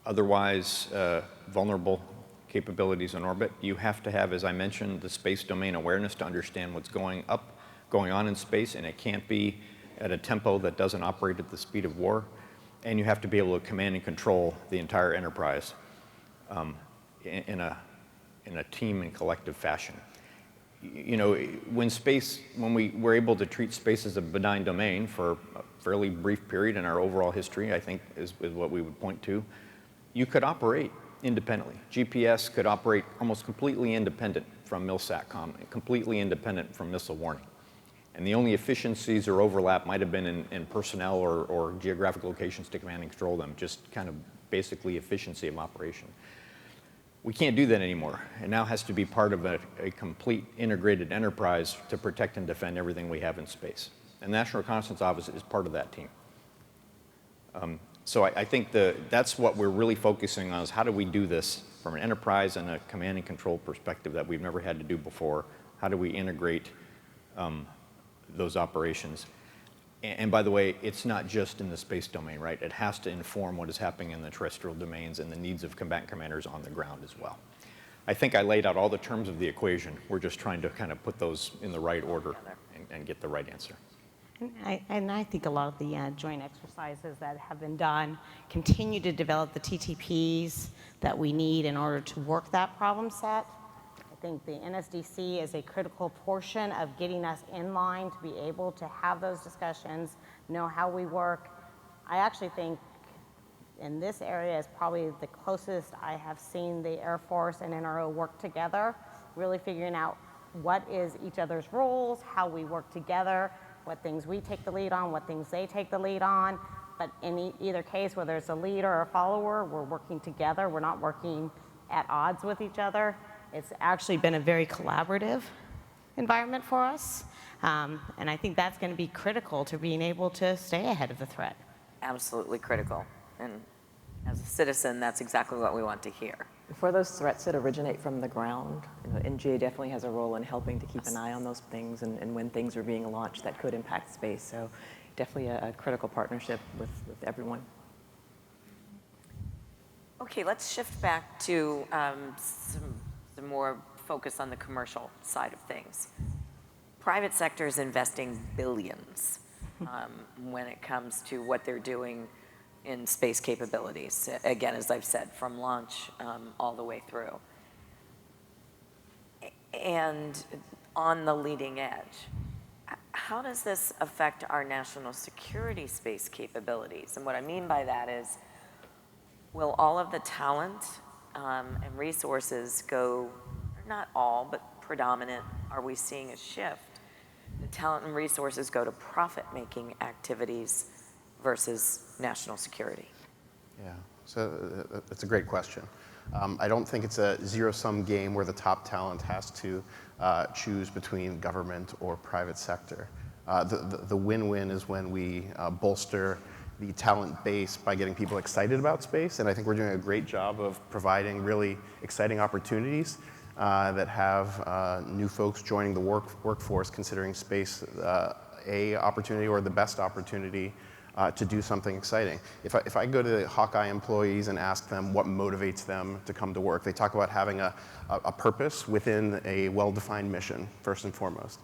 Otherwise, vulnerable capabilities in orbit. You have to have, as I mentioned, the space domain awareness to understand what's going on in space, and it can't be at a tempo that doesn't operate at the speed of war. And you have to be able to command and control the entire enterprise in a team and collective fashion. When we were able to treat space as a benign domain for a fairly brief period in our overall history, I think is what we would point to, you could operate independently. GPS could operate almost completely independent from MILSATCOM, completely independent from missile warning. And the only efficiencies or overlap might have been in personnel or geographic locations to command and control them, just kind of basically efficiency of operation. We can't do that anymore. It now has to be part of a complete integrated enterprise to protect and defend everything we have in space. And the National Reconnaissance Office is part of that team. So I think that's what we're really focusing on, is how do we do this from an enterprise and a command and control perspective that we've never had to do before? How do we integrate those operations? And by the way, it's not just in the space domain, right? It has to inform what is happening in the terrestrial domains and the needs of combatant commanders on the ground as well. I think I laid out all the terms of the equation. We're just trying to kind of put those in the right order and get the right answer. And I think a lot of the joint exercises that have been done continue to develop the TTPs that we need in order to work that problem set. I think the NSDC is a critical portion of getting us in line to be able to have those discussions, know how we work. I actually think in this area is probably the closest I have seen the Air Force and NRO work together, really figuring out what is each other's roles, how we work together, what things we take the lead on, what things they take the lead on. But in either case, whether it's a leader or a follower, we're working together. We're not working at odds with each other. It's actually been a very collaborative environment for us. And I think that's going to be critical to being able to stay ahead of the threat. Absolutely critical. And as a citizen, that's exactly what we want to hear. For those threats that originate from the ground, NGA definitely has a role in helping to keep an eye on those things and when things are being launched that could impact space. So definitely a critical partnership with everyone. Okay, let's shift back to some more focus on the commercial side of things. Private sector is investing billions when it comes to what they're doing in space capabilities. Again, as I've said, from launch all the way through. And on the leading edge, how does this affect our national security? security space capabilities. And what I mean by that is, will all of the talent and resources go, not all, but predominant, are we seeing a shift? The talent and resources go to profit-making activities versus national security. Yeah, so that's a great question. I don't think it's a zero-sum game where the top talent has to choose between government or private sector. The win-win is when we bolster the talent base by getting people excited about space, and I think we're doing a great job of providing really exciting opportunities that have new folks joining the workforce considering space a opportunity or the best opportunity to do something exciting. If I go to Hawkeye employees and ask them what motivates them to come to work, they talk about having a purpose within a well-defined mission, first and foremost.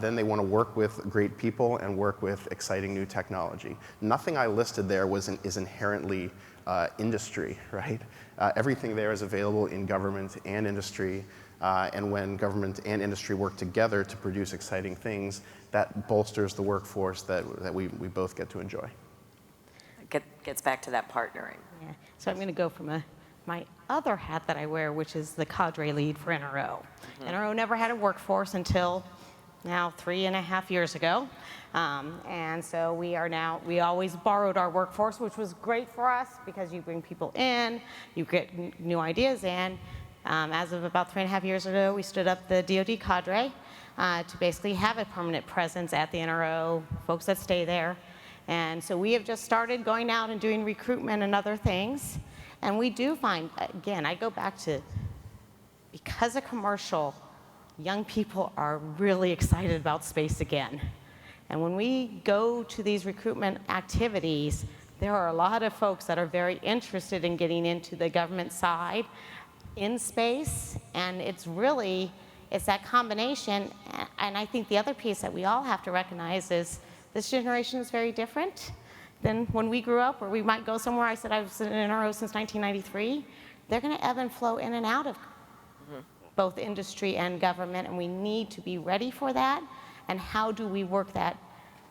Then they want to work with great people and work with exciting new technology. Nothing I listed there is inherently industry, right? Everything there is available in government and industry, and when government and industry work together to produce exciting things, that bolsters the workforce that we both get to enjoy. Gets back to that partnering. Yeah. So I'm going to go from my other hat that I wear, which is the cadre lead for NRO. NRO never had a workforce until now 3.5 years ago. And so we always borrowed our workforce, which was great for us because you bring people in, you get new ideas in. As of about 3.5 years ago, we stood up the DoD cadre to basically have a permanent presence at the NRO, folks that stay there. And so we have just started going out and doing recruitment and other things. And we do find, again, I go back to, because of commercial, young people are really excited about space again. And when we go to these recruitment activities, there are a lot of folks that are very interested in getting into the government side in space, and it's that combination. And I think the other piece that we all have to recognize is this generation is very different than when we grew up, where we might go somewhere. I said I was in NRO since 1993. They're going to ebb and flow in and out of both industry and government, and we need to be ready for that. And how do we work that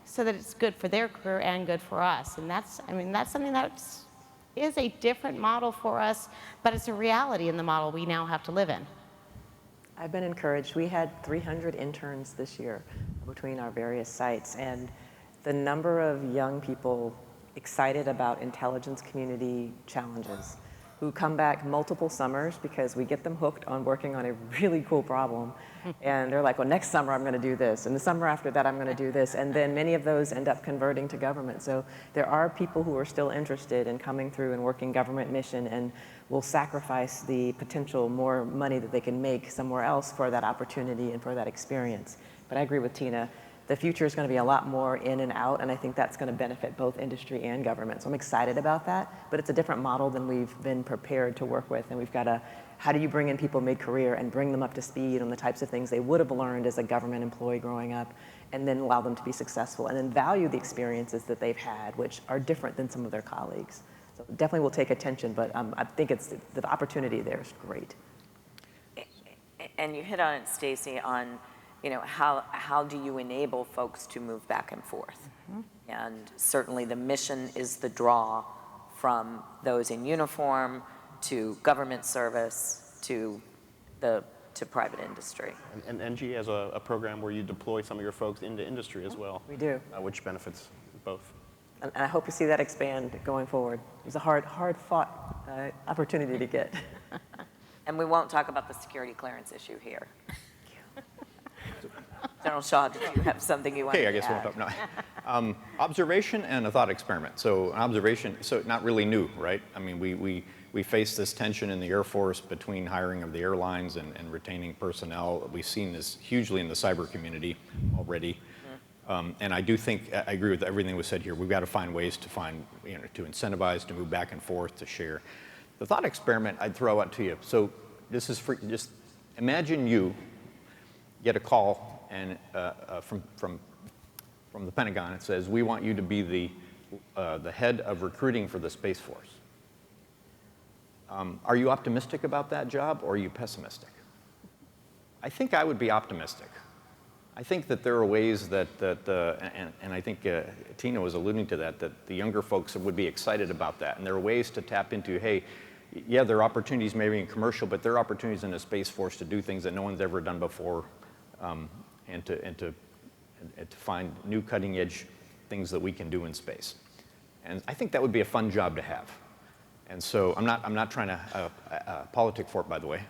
so that it's good for their career and good for us? And that's something that is a different model for us, but it's a reality in the model we now have to live in. I've been encouraged. We had 300 interns this year between our various sites, and the number of young people excited about intelligence community challenges who come back multiple summers because we get them hooked on working on a really cool problem. And they're like, well, next summer I'm going to do this, and the summer after that I'm going to do this. And then many of those end up converting to government. So there are people who are still interested in coming through and working government mission and will sacrifice the potential more money that they can make somewhere else for that opportunity and for that experience. But I agree with Tina. The future is going to be a lot more in and out, and I think that's going to benefit both industry and government. So I'm excited about that, but it's a different model than we've been prepared to work with, and we've got to, how do you bring in people mid-career and bring them up to speed on the types of things they would have learned as a government employee growing up, and then allow them to be successful, and then value the experiences that they've had, which are different than some of their colleagues. So definitely will take attention, but I think the opportunity there is great. And you hit on it, Stacey, on how do you enable folks to move back and forth? And certainly the mission is the draw from those in uniform to government service to private industry. And NGA has a program where you deploy some of your folks into industry as well. We do. Which benefits both. And I hope to see that expand going forward. It was a hard-fought opportunity to get. And we won't talk about the security clearance issue here. General Shaw, did you have something you wanted to add? Okay, I guess we'll talk. No. Observation and a thought experiment. So an observation, so not really new, right? I mean, we face this tension in the Air Force between hiring of the airlines and retaining personnel. We've seen this hugely in the cyber community already. And I do think, I agree with everything that was said here. We've got to find ways to to incentivize, to move back and forth, to share. The thought experiment I'd throw out to you. So this is for, just imagine you get a call and from the Pentagon. It says, we want you to be the head of recruiting for the Space Force. Are you optimistic about that job, or are you pessimistic? I think I would be optimistic. I think that there are ways and I think Tina was alluding to that the younger folks would be excited about that. And there are ways to tap into, hey, yeah, there are opportunities maybe in commercial, but there are opportunities in a Space Force to do things that no one's ever done before, and to find new cutting edge things that we can do in space. And I think that would be a fun job to have. And so I'm not trying to politic for it, by the way.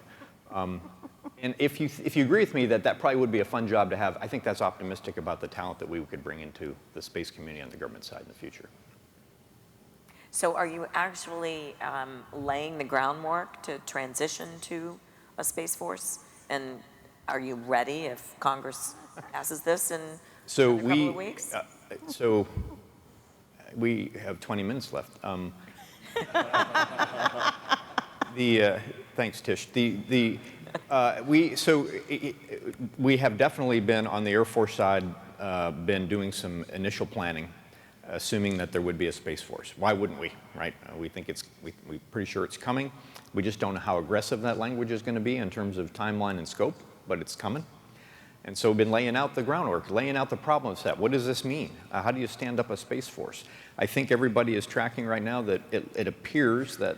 And if you agree with me that probably would be a fun job to have, I think that's optimistic about the talent that we could bring into the space community on the government side in the future. So are you actually laying the groundwork to transition to a Space Force? And are you ready if Congress passes this in a couple of weeks? So we have 20 minutes left. Thanks, Tish. We have definitely been on the Air Force side, been doing some initial planning, assuming that there would be a Space Force. Why wouldn't we, right? We think we're pretty sure it's coming. We just don't know how aggressive that language is going to be in terms of timeline and scope, but it's coming. And so we've been laying out the groundwork, laying out the problem set. What does this mean? How do you stand up a Space Force? I think everybody is tracking right now that it appears that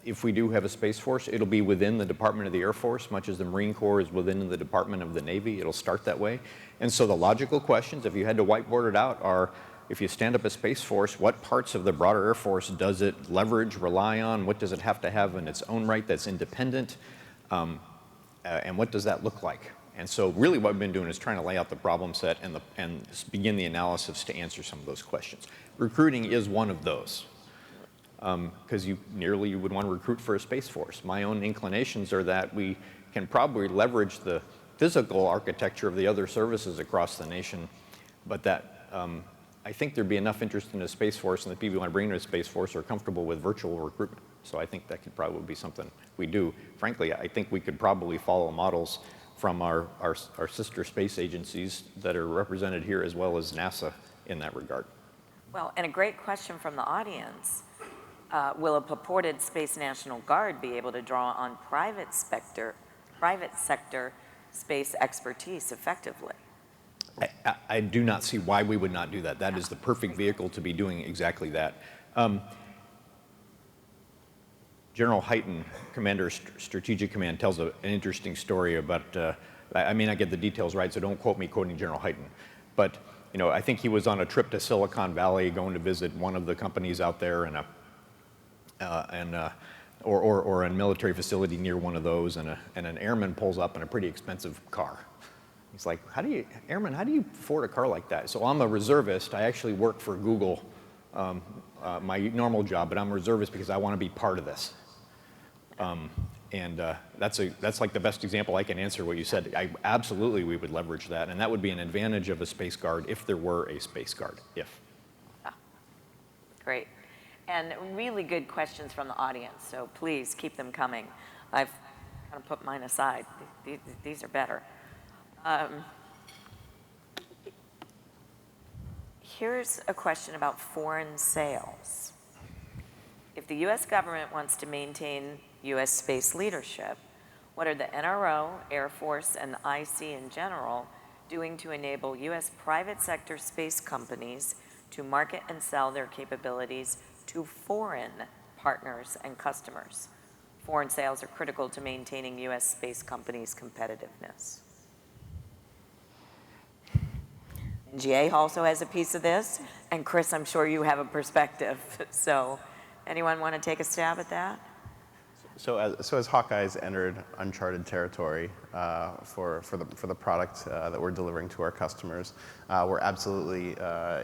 if we do have a Space Force, it'll be within the Department of the Air Force, much as the Marine Corps is within the Department of the Navy. It'll start that way. And so the logical questions, if you had to whiteboard it out, are if you stand up a Space Force, what parts of the broader Air Force does it leverage, rely on? What does it have to have in its own right that's independent? And what does that look like? And so really what we've been doing is trying to lay out the problem set and begin the analysis to answer some of those questions. Recruiting is one of those, because you would want to recruit for a Space Force. My own inclinations are that we can probably leverage the physical architecture of the other services across the nation, but that I think there'd be enough interest in a Space Force, and the people who want to bring in a Space Force are comfortable with virtual recruitment. So I think that could probably be something we do. Frankly, I think we could probably follow models from our sister space agencies that are represented here, as well as NASA in that regard. Well, and a great question from the audience. Will a purported Space National Guard be able to draw on private sector space expertise effectively? I do not see why we would not do that. That is the perfect vehicle to be doing exactly that. General Hyten, Commander Strategic Command, tells an interesting story about, I may not get the details right, so don't quote me quoting General Hyten, but I think he was on a trip to Silicon Valley going to visit one of the companies out there or a military facility near one of those, and an airman pulls up in a pretty expensive car. He's like, Airman, how do you afford a car like that? So I'm a reservist. I actually work for Google, my normal job, but I'm a reservist because I want to be part of this. That's like the best example I can answer what you said. Absolutely, we would leverage that, and that would be an advantage of a Space Guard if there were a Space Guard, if. Great. And really good questions from the audience, so please keep them coming. I've kind of put mine aside. These are better. Here's a question about foreign sales. If the U.S. government wants to maintain U.S. space leadership, what are the NRO, Air Force, and the IC in general doing to enable U.S. private sector space companies to market and sell their capabilities to foreign partners and customers? Foreign sales are critical to maintaining U.S. space companies' competitiveness. NGA also has a piece of this, and Chris, I'm sure you have a perspective. So anyone want to take a stab at that? So as Hawkeye's entered uncharted territory for the product that we're delivering to our customers, we're absolutely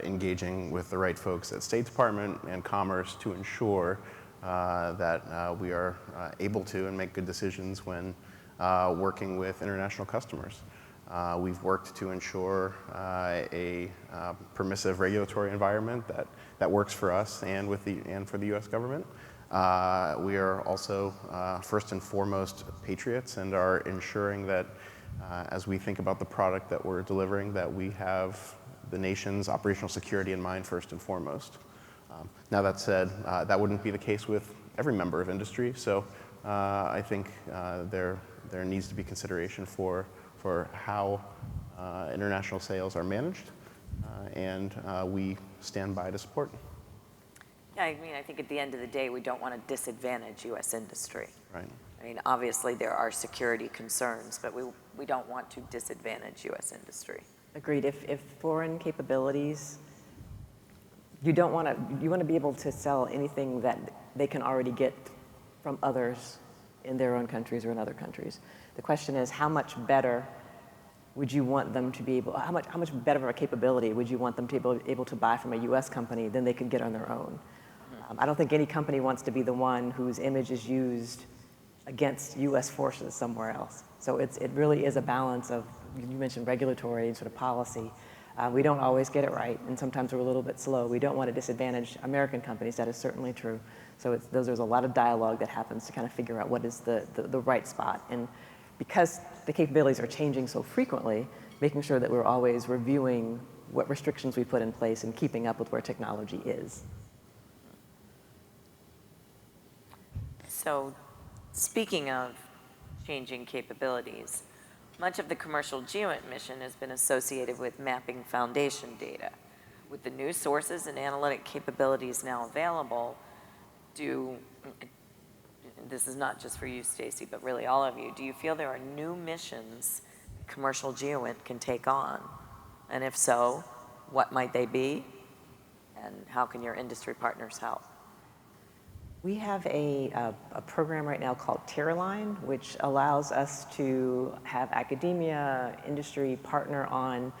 engaging with the right folks at State Department and Commerce to ensure that we are able to and make good decisions when working with international customers. We've worked to ensure a permissive regulatory environment that works for us and for the U.S. government. We are also first and foremost patriots and are ensuring that as we think about the product that we're delivering, that we have the nation's operational security in mind first and foremost. Now that said, that wouldn't be the case with every member of industry, so I think there needs to be consideration for for how international sales are managed, and we stand by to support. Yeah, I mean, I think at the end of the day, we don't want to disadvantage U.S. industry. Right. I mean, obviously there are security concerns, but we don't want to disadvantage U.S. industry. Agreed. If foreign capabilities, you want to be able to sell anything that they can already get from others in their own countries or in other countries. The question is, how much better would you want them to be able, how much better of a capability would you want them to be able to buy from a U.S. company than they could get on their own? I don't think any company wants to be the one whose image is used against U.S. forces somewhere else. So it really is a balance of, you mentioned regulatory and sort of policy. We don't always get it right, and sometimes we're a little bit slow. We don't want to disadvantage American companies. That is certainly true. So there's a lot of dialogue that happens to kind of figure out what is the right spot. And because the capabilities are changing so frequently, making sure that we're always reviewing what restrictions we put in place and keeping up with where technology is. So speaking of changing capabilities, much of the commercial GEOINT mission has been associated with mapping foundation data. With the new sources and analytic capabilities now available, this is not just for you, Stacey, but really all of you, do you feel there are new missions commercial GEOINT can take on? And if so, what might they be? And how can your industry partners help? We have a program right now called Tierline, which allows us to have academia, industry partner on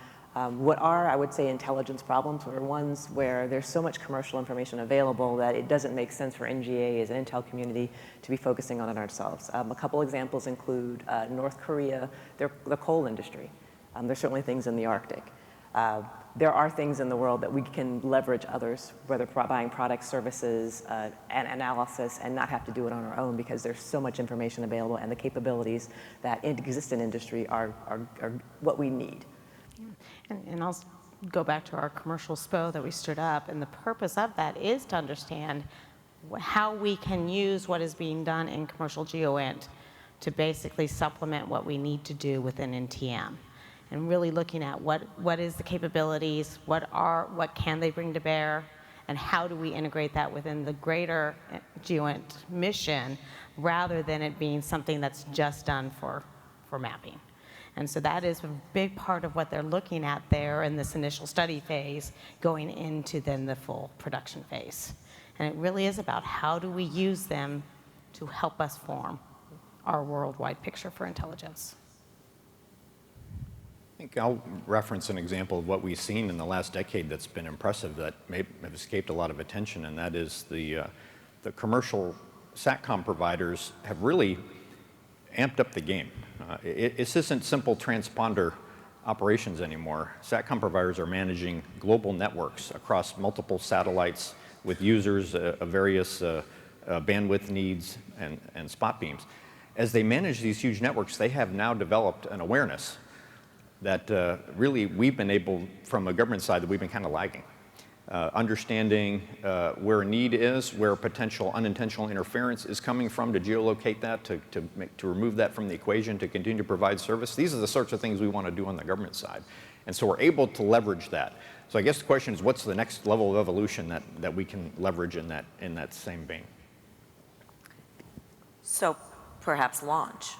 what are, I would say, intelligence problems, or ones where there's so much commercial information available that it doesn't make sense for NGA as an intel community to be focusing on it ourselves. A couple examples include North Korea, the coal industry. There's certainly things in the Arctic. There are things in the world that we can leverage others, whether buying products, services, and analysis, and not have to do it on our own because there's so much information available, and the capabilities that exist in industry are what we need. And I'll go back to our commercial SPO that we stood up, and the purpose of that is to understand how we can use what is being done in commercial GEOINT to basically supplement what we need to do within NTM. And really looking at what is the capabilities, what can they bring to bear, and how do we integrate that within the greater GEOINT mission, rather than it being something that's just done for mapping. And so that is a big part of what they're looking at there in this initial study phase, going into then the full production phase. And it really is about how do we use them to help us form our worldwide picture for intelligence. I think I'll reference an example of what we've seen in the last decade that's been impressive that may have escaped a lot of attention, and that is the commercial SATCOM providers have really amped up the game. This isn't simple transponder operations anymore. SATCOM providers are managing global networks across multiple satellites with users of various bandwidth needs and spot beams. As they manage these huge networks, they have now developed an awareness that really we've been able, from a government side, that we've been kind of lagging. Understanding where a need is, where potential unintentional interference is coming from, to geolocate that, to remove that from the equation, to continue to provide service. These are the sorts of things we want to do on the government side. And so we're able to leverage that. So I guess the question is, what's the next level of evolution that we can leverage in that same vein? So perhaps launch.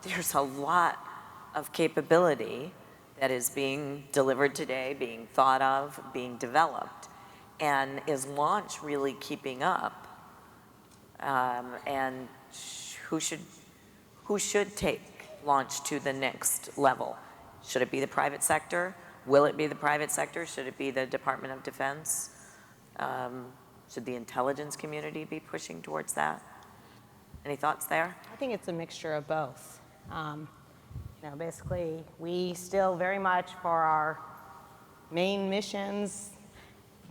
There's a lot of capability that is being delivered today, being thought of, being developed. And is launch really keeping up? And who should take launch to the next level? Should it be the private sector? Will it be the private sector? Should it be the Department of Defense? Should the intelligence community be pushing towards that? Any thoughts there? I think it's a mixture of both. Basically, we still very much, for our main missions,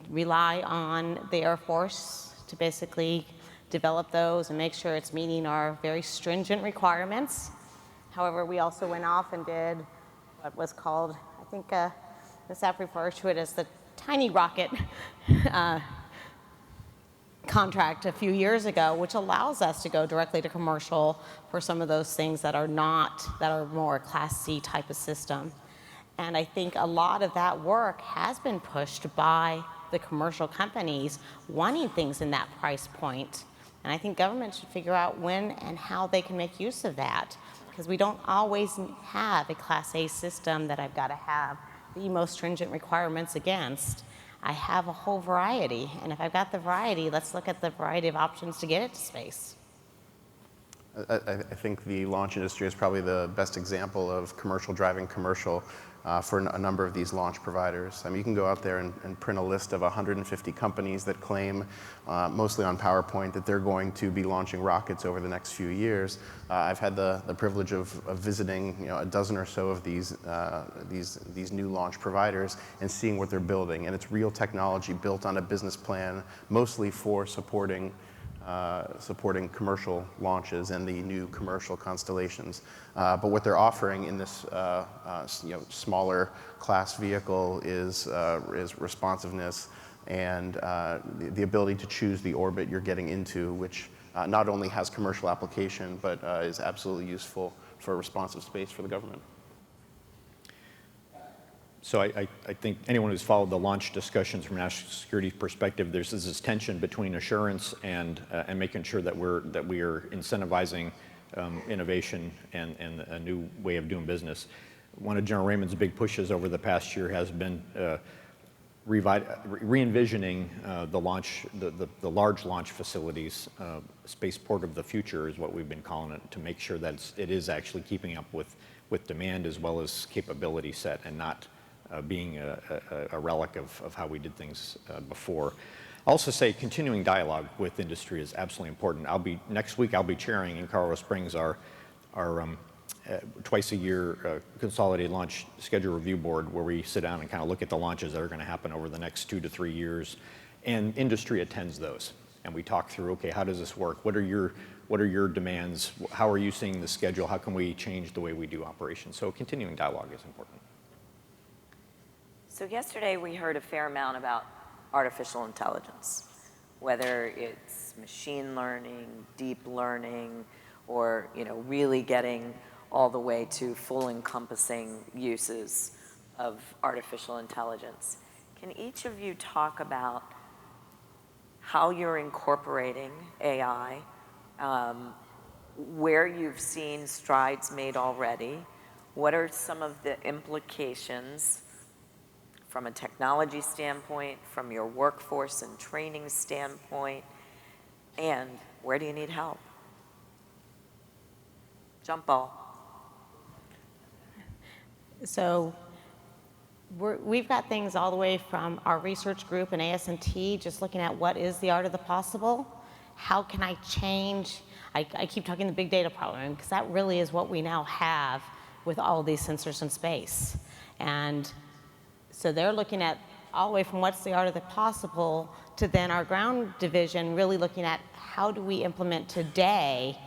rely on the Air Force to basically develop those and make sure it's meeting our very stringent requirements. However, we also went off and did what was called, I think the SAP refers to it as the tiny rocket contract a few years ago, which allows us to go directly to commercial for some of those things that are more Class C type of system. And I think a lot of that work has been pushed by the commercial companies wanting things in that price point. And I think government should figure out when and how they can make use of that, because we don't always have a Class A system that I've got to have the most stringent requirements against. I have a whole variety, and if I've got the variety, let's look at the variety of options to get it to space. I think the launch industry is probably the best example of commercial driving commercial for a number of these launch providers. I mean, you can go out there and print a list of 150 companies that claim, mostly on PowerPoint, that they're going to be launching rockets over the next few years. I've had the privilege of visiting a dozen or so of these new launch providers and seeing what they're building. And it's real technology built on a business plan, mostly for supporting commercial launches and the new commercial constellations. But what they're offering in this smaller class vehicle is responsiveness and the ability to choose the orbit you're getting into, which not only has commercial application, but is absolutely useful for responsive space for the government. So I think anyone who's followed the launch discussions from a national security perspective, there's this tension between assurance and making sure that we are incentivizing innovation and a new way of doing business. One of General Raymond's big pushes over the past year has been re-envisioning the large launch facilities. Spaceport of the future is what we've been calling it, to make sure that it is actually keeping up with demand as well as capability set, and not being a relic of how we did things before. I'll also say continuing dialogue with industry is absolutely important. Next week I'll be chairing in Colorado Springs our twice a year consolidated launch schedule review board, where we sit down and kind of look at the launches that are going to happen over the next 2 to 3 years, and industry attends those. And we talk through, okay, how does this work? What are your demands? How are you seeing the schedule? How can we change the way we do operations? So continuing dialogue is important. So yesterday we heard a fair amount about artificial intelligence, whether it's machine learning, deep learning, or really getting all the way to full encompassing uses of artificial intelligence. Can each of you talk about how you're incorporating AI, where you've seen strides made already, what are some of the implications from a technology standpoint, from your workforce and training standpoint, and where do you need help? Jump ball. So we've got things all the way from our research group and AS&T, just looking at what is the art of the possible. How can I change? I keep talking the big data problem, because that really is what we now have with all of these sensors in space. And so they're looking at all the way from what's the art of the possible to then our ground division really looking at how do we implement today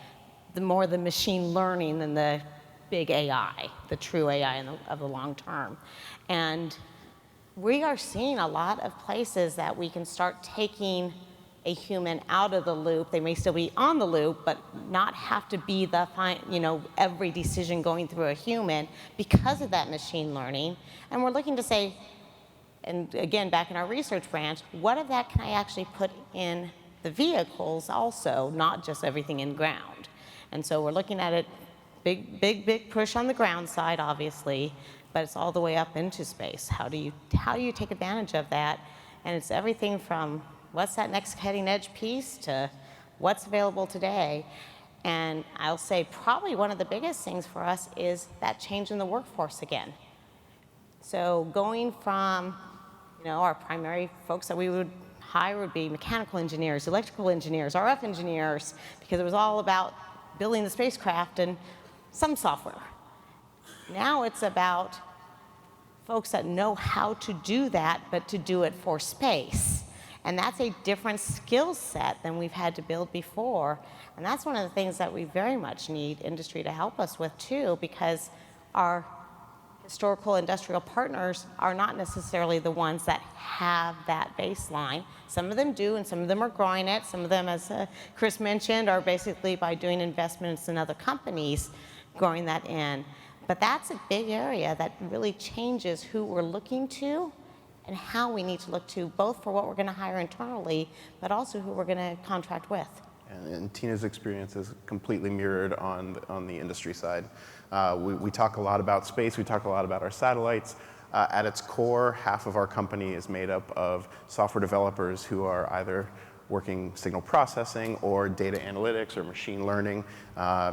the machine learning than the big AI, the true AI of the long term. And we are seeing a lot of places that we can start taking a human out of the loop. They may still be on the loop, but not have to be every decision going through a human because of that machine learning. And we're looking to say, and again, back in our research branch, what of that can I actually put in the vehicles also, not just everything in ground? And so we're looking at it, big push on the ground side, obviously, but it's all the way up into space. How do you take advantage of that? And it's everything from what's that next cutting edge piece to what's available today. And I'll say probably one of the biggest things for us is that change in the workforce again. So going from, our primary folks that we would hire would be mechanical engineers, electrical engineers, RF engineers, because it was all about building the spacecraft and some software. Now it's about folks that know how to do that, but to do it for space. And that's a different skill set than we've had to build before. And that's one of the things that we very much need industry to help us with too, because our historical industrial partners are not necessarily the ones that have that baseline. Some of them do, and some of them are growing it. Some of them, as Chris mentioned, are basically by doing investments in other companies, growing that in. But that's a big area that really changes who we're looking to and how we need to look to, both for what we're going to hire internally, but also who we're going to contract with. And Tina's experience is completely mirrored on the industry side. We talk a lot about space, we talk a lot about our satellites. At its core, half of our company is made up of software developers who are either working signal processing or data analytics or machine learning,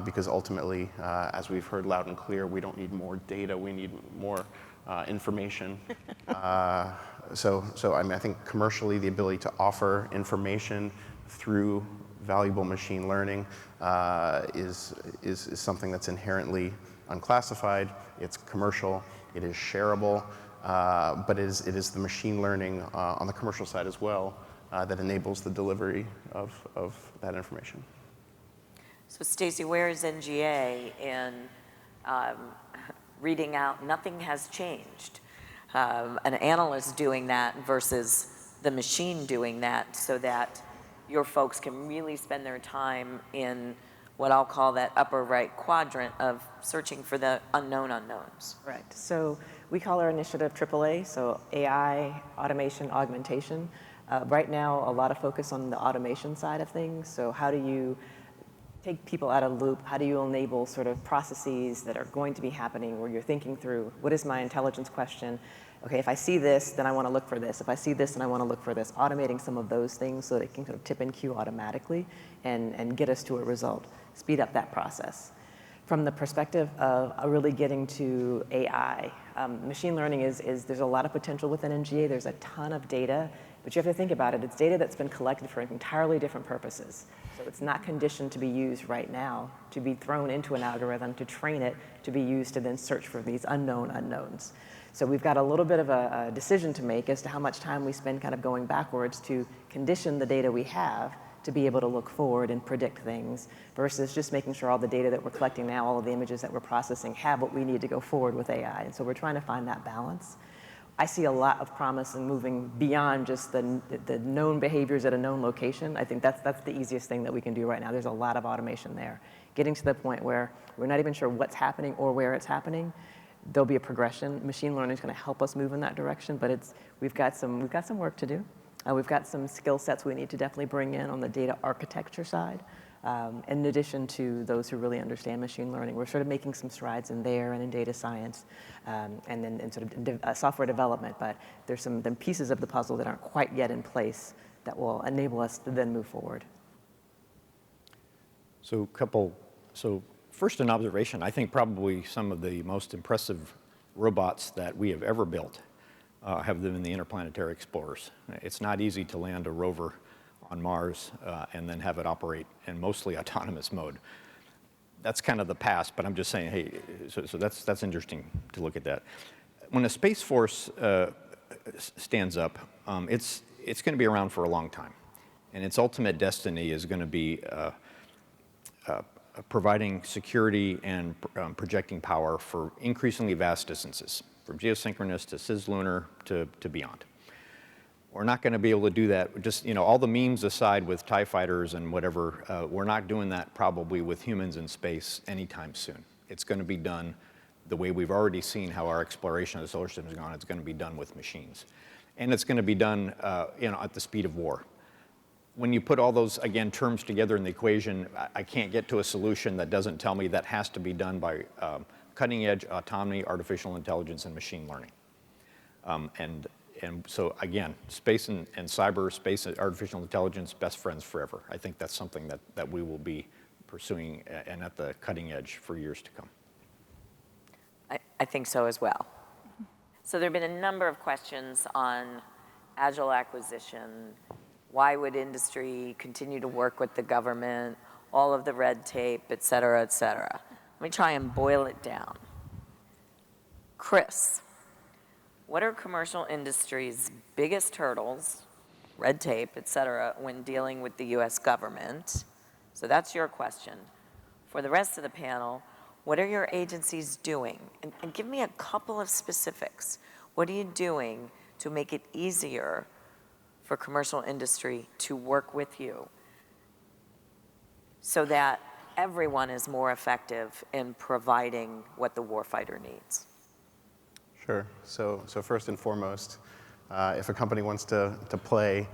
because ultimately, as we've heard loud and clear, we don't need more data, we need more information. So I mean, I think commercially the ability to offer information through valuable machine learning is something that's inherently unclassified, it's commercial, it is shareable, but it is the machine learning on the commercial side as well that enables the delivery of that information. So Stacey, where is NGA in reading out nothing has changed? An analyst doing that versus the machine doing that, so that your folks can really spend their time in what I'll call that upper right quadrant of searching for the unknown unknowns. Correct. So we call our initiative AAA, so AI, automation, augmentation. Right now, a lot of focus on the automation side of things. So how do you take people out of the loop? How do you enable sort of processes that are going to be happening where you're thinking through, what is my intelligence question? Okay, if I see this, then I want to look for this. If I see this, then I want to look for this. Automating some of those things so that it can kind of tip and cue automatically and get us to a result. Speed up that process. From the perspective of really getting to AI, machine learning there's a lot of potential within NGA. There's a ton of data, but you have to think about it. It's data that's been collected for entirely different purposes. So it's not conditioned to be used right now, to be thrown into an algorithm, to train it, to be used to then search for these unknown unknowns. So we've got a little bit of a decision to make as to how much time we spend kind of going backwards to condition the data we have to be able to look forward and predict things versus just making sure all the data that we're collecting now, all of the images that we're processing have what we need to go forward with AI. And so we're trying to find that balance. I see a lot of promise in moving beyond just the known behaviors at a known location. I think that's the easiest thing that we can do right now. There's a lot of automation there. Getting to the point where we're not even sure what's happening or where it's happening. There'll be a progression. Machine learning is going to help us move in that direction, but we've got some work to do. We've got some skill sets we need to definitely bring in on the data architecture side. In addition to those who really understand machine learning, we're sort of making some strides in there and in data science, and then in sort of software development. But there's some pieces of the puzzle that aren't quite yet in place that will enable us to then move forward. So first, an observation. I think probably some of the most impressive robots that we have ever built have been the interplanetary explorers. It's not easy to land a rover on Mars and then have it operate in mostly autonomous mode. That's kind of the past, but I'm just saying, hey, so that's interesting to look at that. When a Space Force stands up, it's going to be around for a long time, and its ultimate destiny is going to be providing security and projecting power for increasingly vast distances, from geosynchronous to cislunar to beyond. We're not going to be able to do that. Just, all the memes aside with TIE fighters and whatever, we're not doing that probably with humans in space anytime soon. It's going to be done the way we've already seen how our exploration of the solar system has gone. It's going to be done with machines. And it's going to be done at the speed of war. When you put all those, again, terms together in the equation, I can't get to a solution that doesn't tell me that has to be done by cutting-edge autonomy, artificial intelligence, and machine learning. And so, again, space and cyberspace and artificial intelligence, best friends forever. I think that's something that we will be pursuing and at the cutting edge for years to come. I think so as well. So there have been a number of questions on agile acquisition. Why would industry continue to work with the government, all of the red tape, et cetera, et cetera? Let me try and boil it down. Chris, what are commercial industry's biggest hurdles, red tape, et cetera, when dealing with the US government? So that's your question. For the rest of the panel, What are your agencies doing? And give me a couple of specifics. What are you doing to make it easier for commercial industry to work with you so that everyone is more effective in providing what the warfighter needs? Sure. So first and foremost, if a company wants to play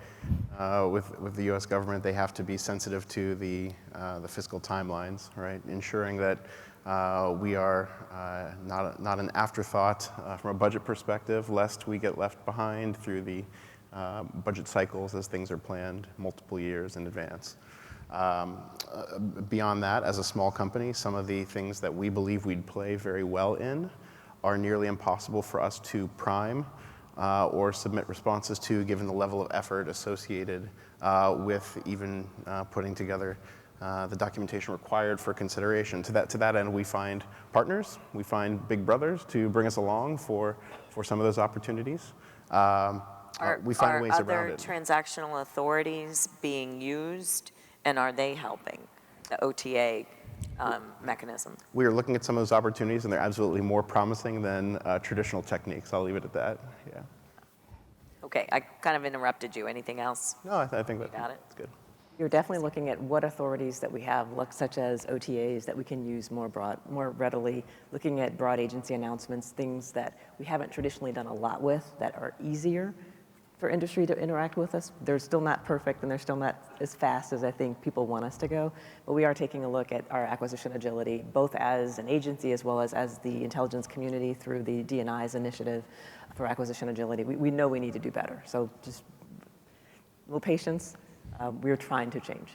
with the U.S. government, they have to be sensitive to the fiscal timelines, right? Ensuring that we are not an afterthought from a budget perspective, lest we get left behind through the budget cycles as things are planned multiple years in advance. Beyond that, as a small company, some of the things that we believe we'd play very well in are nearly impossible for us to prime or submit responses to, given the level of effort associated with even putting together the documentation required for consideration. To that end, we find partners, we find big brothers to bring us along for some of those opportunities. We find ways around it. Are other transactional authorities being used, and are they helping the OTA mechanism? We are looking at some of those opportunities, and they're absolutely more promising than traditional techniques. I'll leave it at that. Yeah. Okay, I kind of interrupted you. Anything else? No, I think Got it. that's good. You're definitely looking at what authorities that we have, such as OTAs, that we can use more readily, looking at broad agency announcements, things that we haven't traditionally done a lot with that are easier for industry to interact with us. They're still not perfect, and they're still not as fast as I think people want us to go, but we are taking a look at our acquisition agility, both as an agency as well as the intelligence community through the D&I's initiative for acquisition agility. We know we need to do better, so just a little patience. We're trying to change.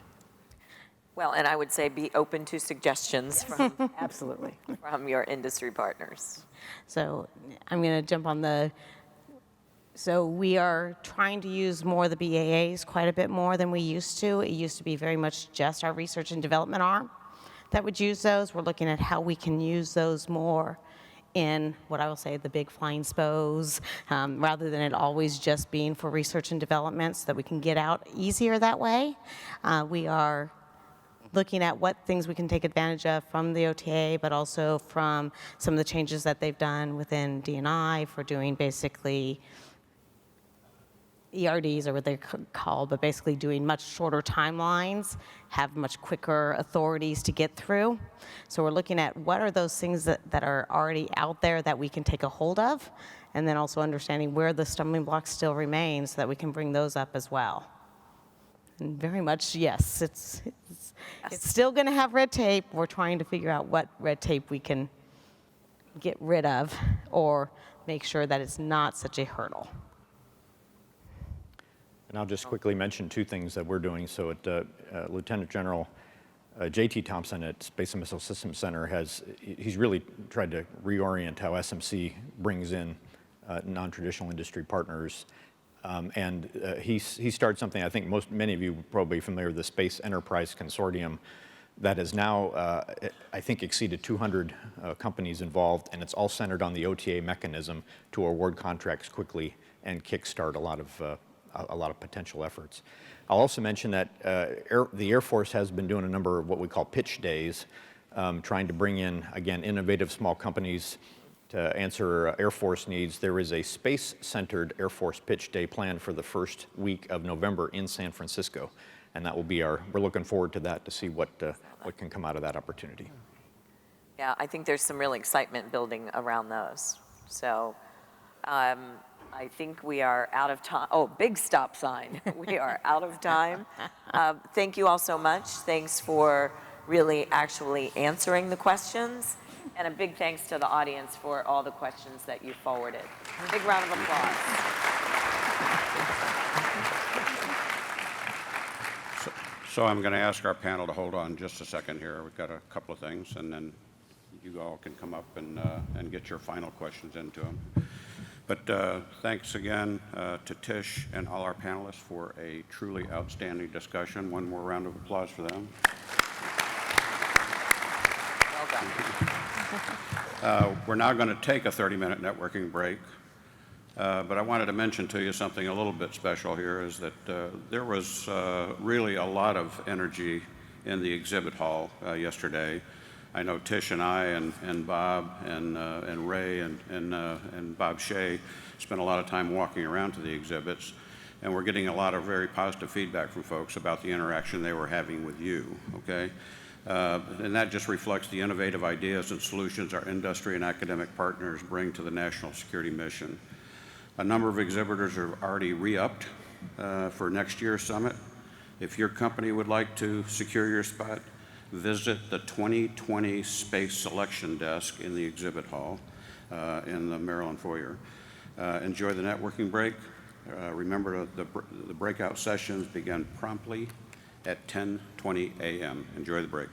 Well, and I would say be open to suggestions from Absolutely. from your industry partners. So I'm going to jump on so we are trying to use more of the BAAs quite a bit more than we used to. It used to be very much just our research and development arm that would use those. We're looking at how we can use those more in what I will say the big flying SPOs, rather than it always just being for research and development, so that we can get out easier that way. We are looking at what things we can take advantage of from the OTA, but also from some of the changes that they've done within D&I for doing basically ERDs, or what they're called, but basically doing much shorter timelines, have much quicker authorities to get through. So we're looking at what are those things that are already out there that we can take a hold of, and then also understanding where the stumbling blocks still remain so that we can bring those up as well. And very much, yes, it's still going to have red tape. We're trying to figure out what red tape we can get rid of or make sure that it's not such a hurdle. And I'll just quickly mention two things that we're doing. So at Lieutenant General J.T. Thompson at Space and Missile Systems Center he's really tried to reorient how SMC brings in non-traditional industry partners. He started something I think many of you are probably familiar with, the Space Enterprise Consortium, that has now, I think, exceeded 200 companies involved, and it's all centered on the OTA mechanism to award contracts quickly and kickstart a lot of potential efforts. I'll also mention that the Air Force has been doing a number of what we call pitch days, trying to bring in, again, innovative small companies to answer Air Force needs. There is a space-centered Air Force pitch day planned for the first week of November in San Francisco, and that will be we're looking forward to that to see what can come out of that opportunity. Yeah, I think there's some real excitement building around those. So I think we are out of time. Oh, big stop sign. We are out of time. Thank you all so much. Thanks for really actually answering the questions. And a big thanks to the audience for all the questions that you forwarded. Big round of applause. So I'm going to ask our panel to hold on just a second here. We've got a couple of things, and then you all can come up and get your final questions into them. But thanks again to Tish and all our panelists for a truly outstanding discussion. One more round of applause for them. Well done. We're now going to take a 30-minute networking break. But I wanted to mention to you something a little bit special here, is that there was really a lot of energy in the exhibit hall yesterday. I know Tish and I and Bob and Ray and Bob Shea spent a lot of time walking around to the exhibits, and we're getting a lot of very positive feedback from folks about the interaction they were having with you, okay? And that just reflects the innovative ideas and solutions our industry and academic partners bring to the national security mission. A number of exhibitors are already re-upped for next year's summit. If your company would like to secure your spot, visit the 2020 Space Selection Desk in the exhibit hall in the Maryland foyer. Enjoy the networking break. Remember, the breakout sessions begin promptly at 10:20 a.m. Enjoy the break.